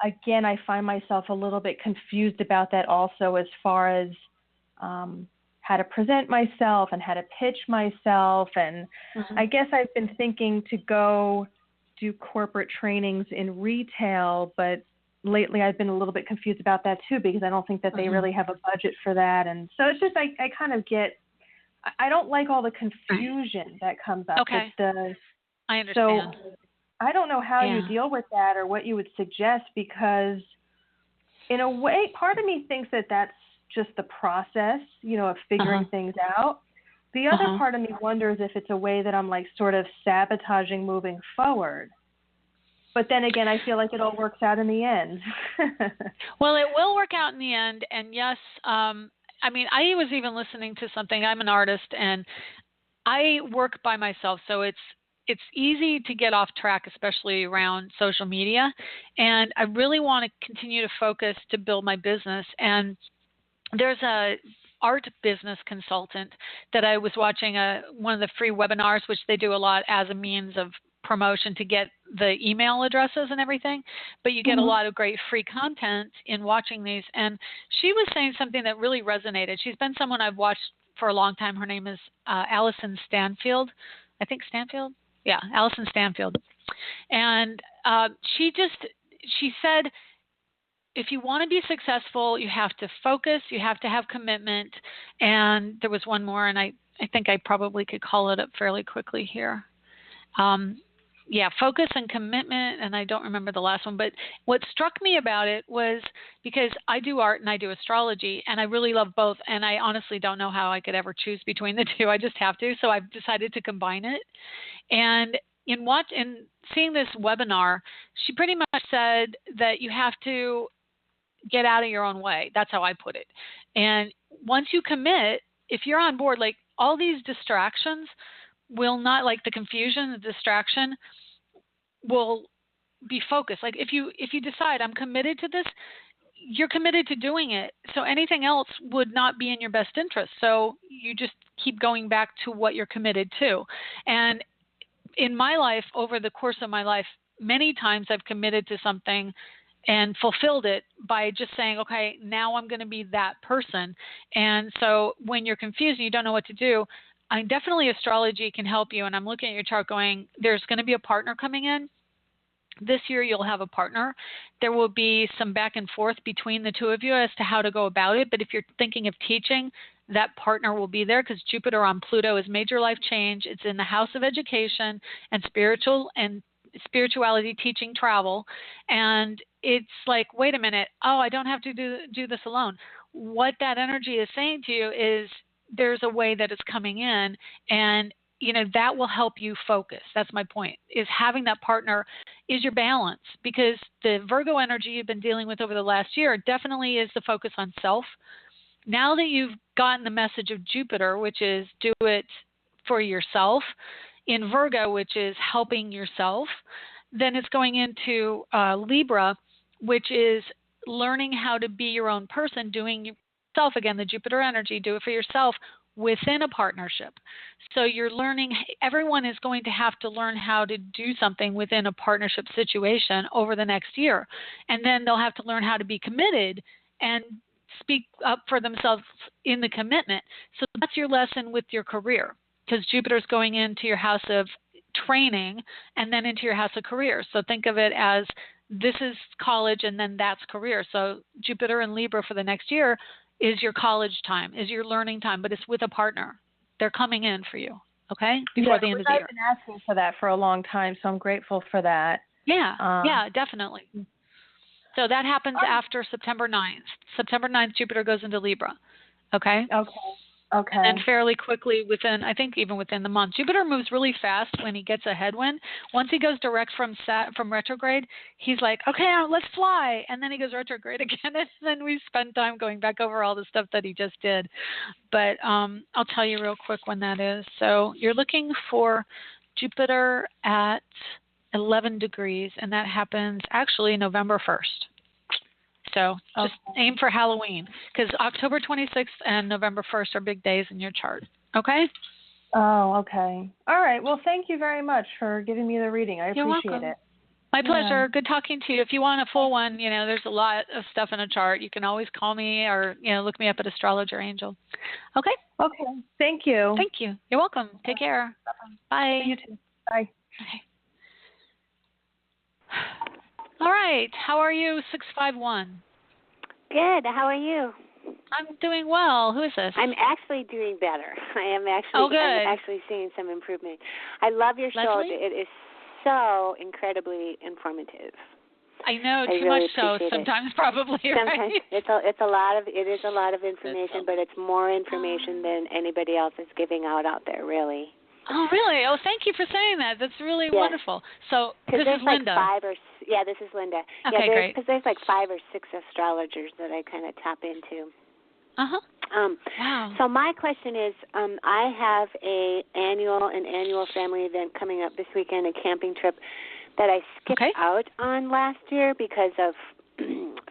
again, I find myself a little bit confused about that also, as far as how to present myself and how to pitch myself. And I guess I've been thinking to go do corporate trainings in retail, but lately I've been a little bit confused about that too, because I don't think that they really have a budget for that. And so it's just, I kind of get, I don't like all the confusion that comes up. Okay. I understand. So I don't know how you deal with that or what you would suggest, because in a way, part of me thinks that that's just the process, of figuring things out. The other part of me wonders if it's a way that I'm like sort of sabotaging moving forward. But then again, I feel like it all works out in the end. Well, it will work out in the end. And yes, I was even listening to something. I'm an artist and I work by myself. So it's easy to get off track, especially around social media. And I really want to continue to focus to build my business. And there's a art business consultant that I was watching one of the free webinars, which they do a lot as a means of promotion to get the email addresses and everything, but you get a lot of great free content in watching these. And she was saying something that really resonated. She's been someone I've watched for a long time. Her name is Allison Stanfield. I think Stanfield? Yeah, Allison Stanfield. And she said, if you want to be successful, you have to focus, you have to have commitment. And there was one more, and I think I probably could call it up fairly quickly here. Focus and commitment, and I don't remember the last one. But what struck me about it was, because I do art and I do astrology, and I really love both, and I honestly don't know how I could ever choose between the two. I just have to, so I've decided to combine it. And in seeing this webinar, she pretty much said that you have to get out of your own way. That's how I put it. And once you commit, if you're on board, like all these distractions will not, like the confusion, the distraction will be focused. Like if you decide I'm committed to this, you're committed to doing it. So anything else would not be in your best interest. So you just keep going back to what you're committed to. And in my life, over the course of my life, many times I've committed to something and fulfilled it by just saying, okay, now I'm going to be that person. And so when you're confused and you don't know what to do, definitely astrology can help you. And I'm looking at your chart going, there's going to be a partner coming in This year you'll have a partner. There will be some back and forth between the two of you as to how to go about it. But if you're thinking of teaching, that partner will be there because Jupiter on Pluto is major life change. It's in the house of education and spirituality, teaching, travel. And it's like, wait a minute. Oh, I don't have to do this alone. What that energy is saying to you is there's a way that it's coming in, and that will help you focus. That's my point, is having that partner is your balance, because the Virgo energy you've been dealing with over the last year definitely is the focus on self. Now that you've gotten the message of Jupiter, which is do it for yourself, in Virgo, which is helping yourself, then it's going into Libra, which is learning how to be your own person, doing yourself, again, the Jupiter energy, do it for yourself within a partnership. So you're learning, everyone is going to have to learn how to do something within a partnership situation over the next year. And then they'll have to learn how to be committed and speak up for themselves in the commitment. So that's your lesson with your career, because Jupiter's going into your house of training and then into your house of career. So think of it as this is college and then that's career. So Jupiter and Libra for the next year is your college time, is your learning time, but it's with a partner. They're coming in for you, okay, before the end of the year. I've been asking for that for a long time, so I'm grateful for that. Yeah, definitely. So that happens after September 9th. September 9th, Jupiter goes into Libra, okay? Okay. And then fairly quickly within, I think even within the month. Jupiter moves really fast when he gets a headwind. Once he goes direct from retrograde, he's like, okay, let's fly. And then he goes retrograde again. And then we spend time going back over all the stuff that he just did. But I'll tell you real quick when that is. So you're looking for Jupiter at 11 degrees, and that happens actually November 1st. So just aim for Halloween, because October 26th and November 1st are big days in your chart. Okay? Oh, okay. All right. Well, thank you very much for giving me the reading. I appreciate it. My pleasure. Good talking to you. If you want a full one, there's a lot of stuff in a chart. You can always call me or, look me up at Astrologer Angel. Okay? Okay. Thank you. Thank you. You're welcome. Take care. Bye. You too. Bye. Okay. All right. How are you, 651? Good. How are you? I'm doing well. Who is this? I'm actually doing better. I'm actually seeing some improvement. I love your show. Leslie? It is so incredibly informative. I know, too really much so sometimes probably, Sometimes right? it is a lot of information, but it's more information than anybody else is giving out there, really. Oh, really? Oh, thank you for saying that. That's really wonderful. So this is Linda. This is Linda. Okay, great. Because there's like 5 or 6 astrologers that I kind of tap into. Wow. So my question is, I have an annual family event coming up this weekend, a camping trip that I skipped out on last year because of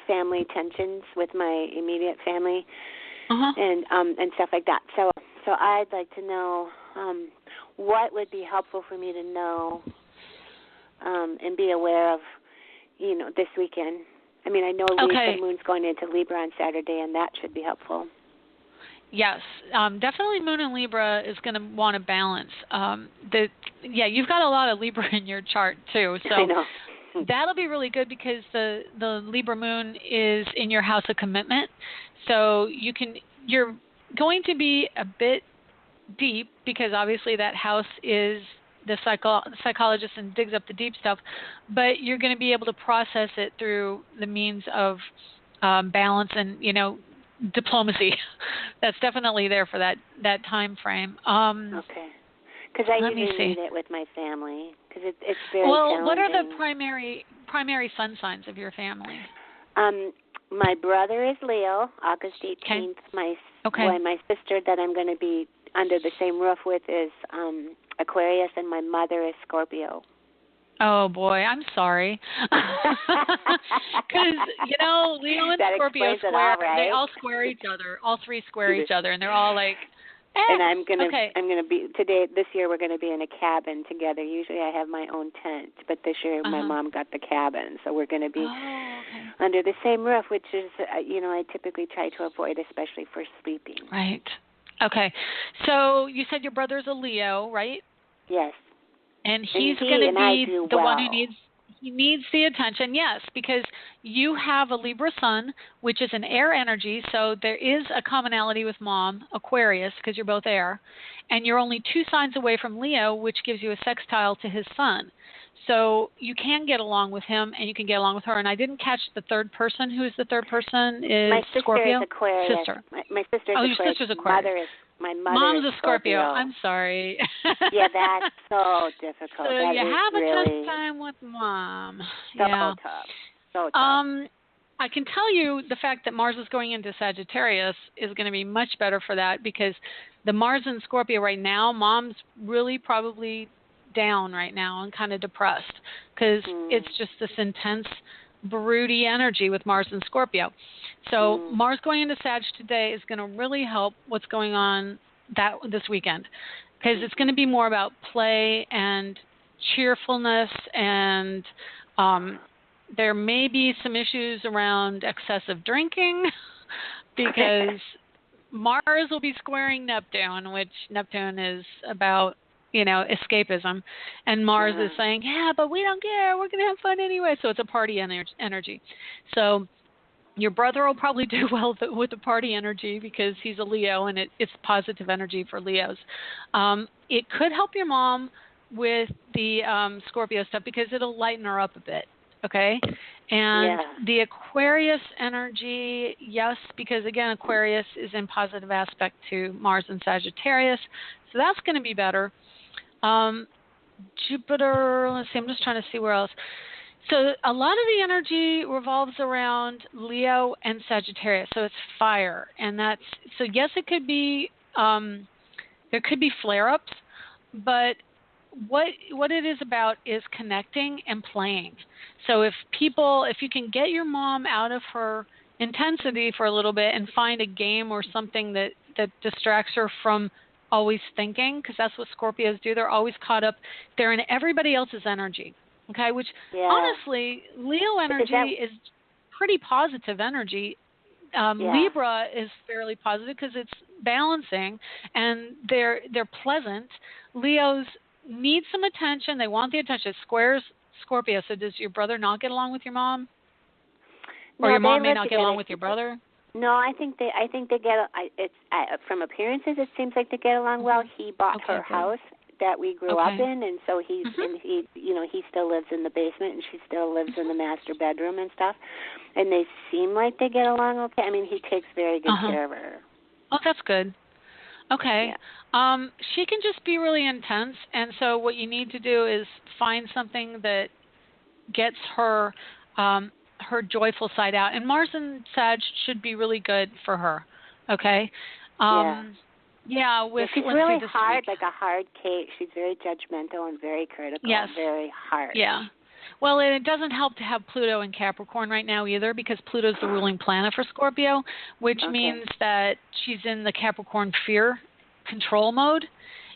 family tensions with my immediate family and stuff like that. So I'd like to know what would be helpful for me to know and be aware of, this weekend. I mean, I know the moon's going into Libra on Saturday, and that should be helpful. Yes, definitely Moon in Libra is going to want to balance. You've got a lot of Libra in your chart too, so I know. That'll be really good because the Libra Moon is in your house of commitment, so you're going to be a bit deep because obviously that house is the psychologist and digs up the deep stuff, but you're going to be able to process it through the means of balance and diplomacy. That's definitely there for that time frame. Okay. Because I usually need it with my family because it's very challenging. What are the primary sun signs of your family? My brother is Leo, August 18th. My sister that I'm going to be under the same roof with is Aquarius, and my mother is Scorpio. Oh, boy, I'm sorry. Because, Leo and Scorpio square, they all square each other. All 3 square each other, and they're all like, And I'm gonna be this year we're gonna be in a cabin together. Usually I have my own tent, but this year my mom got the cabin, so we're gonna be under the same roof, which is I typically try to avoid, especially for sleeping. Right. Okay. So you said your brother's a Leo, right? Yes. And he's going to be the one who needs He needs the attention, yes, because you have a Libra sun, which is an air energy, so there is a commonality with Mom, Aquarius, because you're both air, and you're only 2 signs away from Leo, which gives you a sextile to his sun. So you can get along with him, and you can get along with her. And I didn't catch the third person. Who is the third person? Is my sister Scorpio? Is Aquarius. Sister. My sister's Aquarius. Your sister's Aquarius. My mother Mom's is a Scorpio. I'm sorry. Yeah, that's so difficult. So that you have a tough time with Mom. So yeah. tough. So tough. I can tell you the fact that Mars is going into Sagittarius is going to be much better for that, because the Mars in Scorpio right now, Mom's really probably down right now and kind of depressed, because it's just this intense, broody energy with Mars in Scorpio. So Mars going into Sag today is going to really help what's going on this weekend, because it's going to be more about play and cheerfulness, and there may be some issues around excessive drinking, because Mars will be squaring Neptune, which Neptune is about, escapism, and Mars is saying, yeah, but we don't care, we're going to have fun anyway. So it's a party energy. So your brother will probably do well with the party energy, because he's a Leo, and it's positive energy for Leos. It could help your mom with the Scorpio stuff, because it'll lighten her up a bit. Okay. And the Aquarius energy, yes, because again, Aquarius is in positive aspect to Mars and Sagittarius. So that's going to be better. Jupiter, let's see, I'm just trying to see where else. So a lot of the energy revolves around Leo and Sagittarius. So it's fire. And so yes, it could be, there could be flare-ups, but what it is about is connecting and playing. So if you can get your mom out of her intensity for a little bit and find a game or something that distracts her from always thinking, because that's what Scorpios do. They're always caught up. They're in everybody else's energy. Okay, which honestly, Leo energy is pretty positive energy. Libra is fairly positive because it's balancing, and they're pleasant. Leos need some attention. They want the attention. It squares Scorpio. So does your brother not get along with your mom? Or your mom may not get along with your brother? No, I think they get. From appearances, it seems like they get along well. He bought her house that we grew up in, and so he still lives in the basement, and she still lives in the master bedroom and stuff. And they seem like they get along okay. I mean, he takes very good care of her. Oh, that's good. Okay. Yeah. She can just be really intense, and so what you need to do is find something that gets her her joyful side out. And Mars and Sag should be really good for her. Okay. She's really hard, like a hard cake. She's very judgmental and very critical. Yes. Very hard. Yeah. Well, and it doesn't help to have Pluto in Capricorn right now either, because Pluto's the ruling planet for Scorpio, which means that she's in the Capricorn fear control mode.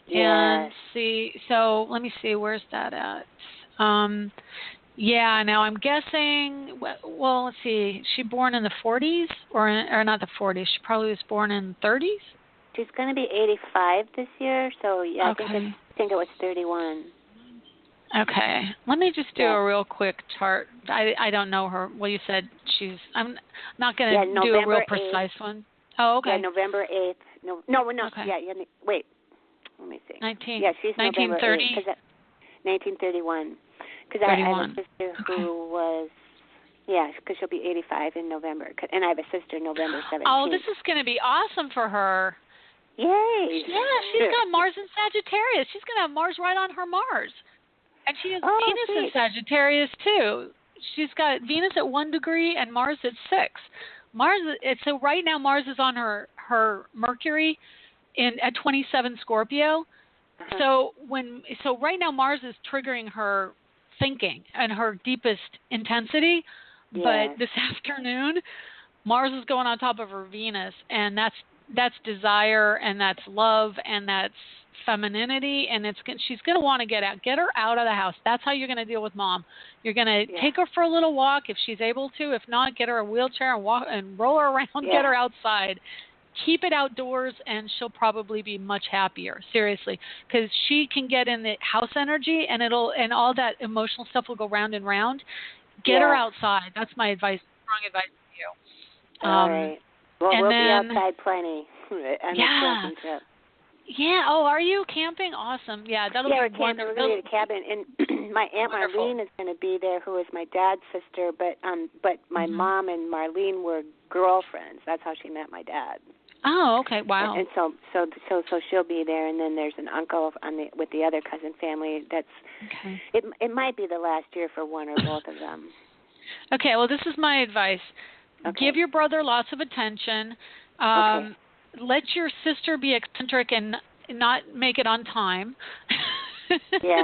Yes. And so let me see, where's that at? Now I'm guessing, well, let's see, is she born in the 40s or not the 40s? She probably was born in the 30s? She's going to be 85 this year, so I think it was 31. Okay. Let me just do a real quick chart. I don't know her. Well, you said I'm not going to do a real precise one. Oh, okay. Yeah, November 8th. No. Okay. Wait. Let me see. She's 1930? 1931. Because I have a sister who was, because she'll be 85 in November. And I have a sister November 17th. Oh, this is going to be awesome for her. Yay. Yeah, she's got Mars in Sagittarius. She's going to have Mars right on her Mars. And she has Venus in Sagittarius, too. She's got Venus at 1 degree and Mars at 6. So right now Mars is on her Mercury at 27 Scorpio. So right now Mars is triggering her thinking and her deepest intensity. But this afternoon, Mars is going on top of her Venus, and that's desire, and that's love, and that's femininity, and she's going to want to get her out of the house. That's how you're going to deal with Mom. You're going to take her for a little walk if she's able to. If not, get her a wheelchair and walk and roll her around. Get her outside. keep it outdoors, and she'll probably be much happier. Seriously, because she can get in the house energy, and all that emotional stuff will go round and round. Get her outside. That's my advice. Strong advice to you. All right. Well, we'll be outside plenty. Yeah. Yeah. Oh, are you camping? Awesome. Yeah, that'll be wonderful. We're going to get a cabin, and my Aunt Marlene is going to be there, who is my dad's sister. But my mom and Marlene were girlfriends. That's how she met my dad. Oh, okay. Wow. And so she'll be there, and then there's an uncle with the other cousin family. That's okay. It might be the last year for one or both of them. Okay. Well, this is my advice. Okay. Give your brother lots of attention. Let your sister be eccentric and not make it on time. Yeah.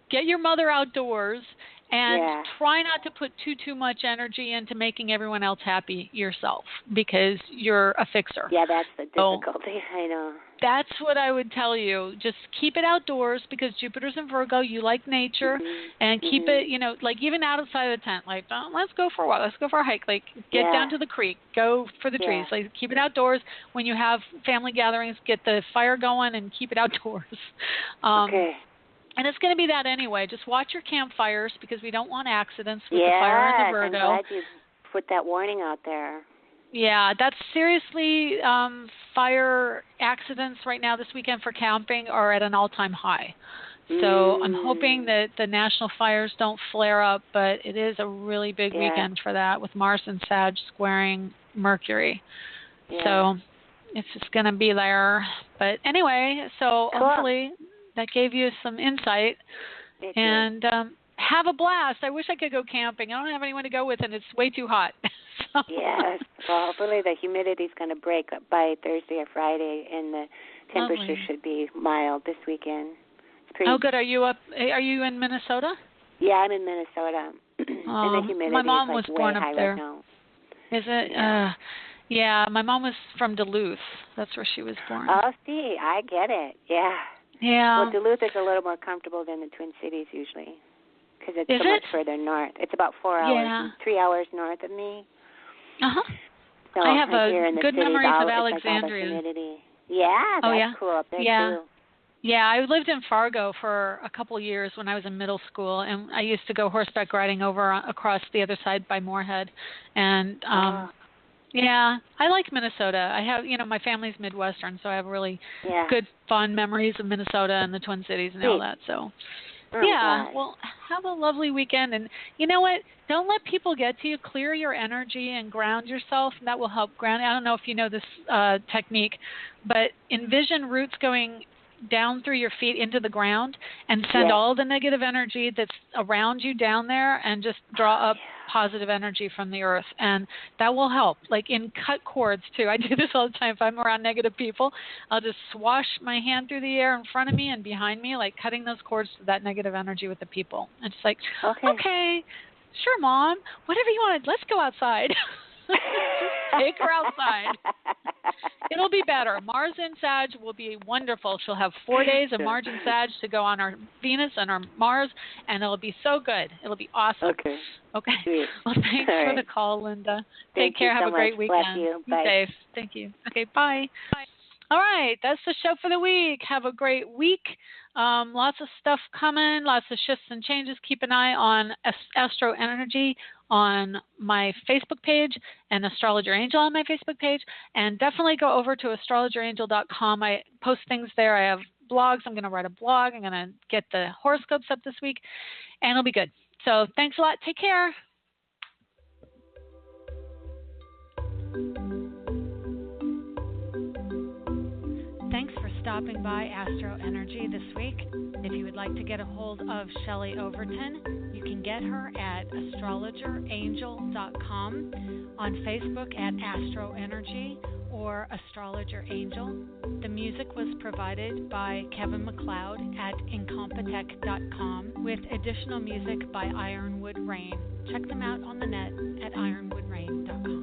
Get your mother outdoors and try not to put too much energy into making everyone else happy yourself, because you're a fixer. Yeah, that's the difficulty. I know. That's what I would tell you. Just keep it outdoors, because Jupiter's in Virgo. You like nature, and keep it, like even outside of the tent. Like, let's go for a walk. Let's go for a hike. Like, get down to the creek. Go for the trees. Like, keep it outdoors. When you have family gatherings, get the fire going and keep it outdoors. Okay. And it's going to be that anyway. Just watch your campfires, because we don't want accidents with the fire and the Virgo. I'm glad you put that warning out there. Yeah, that's seriously, fire accidents right now this weekend for camping are at an all-time high. So I'm hoping that the national fires don't flare up, but it is a really big weekend for that, with Mars and Sag squaring Mercury. Yeah. So it's just going to be there. But anyway, so hopefully that gave you some insight. And have a blast. I wish I could go camping. I don't have anyone to go with, and it's way too hot. Yes. Well, hopefully the humidity's going to break by Thursday or Friday, and the temperature should be mild this weekend. It's pretty. Oh, good. Are you in Minnesota? Yeah, I'm in Minnesota. And the humidity my mom is was way born high up there. Right now. Is it? Yeah, my mom was from Duluth. That's where she was born. Oh, see, I get it. Yeah. Yeah. Well, Duluth is a little more comfortable than the Twin Cities usually, because it's so much further north. It's about 4 hours, 3 hours north of me. So I have good memories of Alexandria. Yeah, that's cool up there too. Yeah, I lived in Fargo for a couple of years when I was in middle school, and I used to go horseback riding across the other side by Moorhead. And yeah, I like Minnesota. I have, my family's Midwestern, so I have really good, fond memories of Minnesota and the Twin Cities and all that. So, well, have a lovely weekend. And you know what? Don't let people get to you. Clear your energy and ground yourself, and that will help ground. I don't know if you know this technique, but envision roots going down through your feet into the ground, and send all the negative energy that's around you down there, and just draw up positive energy from the earth, and that will help. Like in cut cords too. I do this all the time. If I'm around negative people, I'll just swash my hand through the air in front of me and behind me, like cutting those cords to that negative energy with the people. And it's like, okay, sure, Mom, whatever you want. Let's go outside. Just take her outside. It'll be better. Mars and Sag will be wonderful. She'll have 4 days of Mars and Sag to go on our Venus and our Mars, and it'll be so good. It'll be awesome. Okay. Sweet. Well, thanks for the call, Linda. Take care. Have a great weekend. Bless you. Be Bye. safe. Thank you. Okay, bye. All right, that's the show for the week. Have a great week. Lots of stuff coming, lots of shifts and changes. Keep an eye on AstroEnergy on my Facebook page and Astrologer Angel on my Facebook page. And definitely go over to astrologerangel.com. I post things there. I have blogs. I'm going to write a blog. I'm going to get the horoscopes up this week, and it'll be good. So thanks a lot. Take care. Thanks for stopping by AstroEnergy this week. If you would like to get a hold of Shelley Overton, you can get her at astrologerangel.com, on Facebook at AstroEnergy or Astrologer Angel. The music was provided by Kevin MacLeod at incompetech.com, with additional music by Ironwood Rain. Check them out on the net at ironwoodrain.com.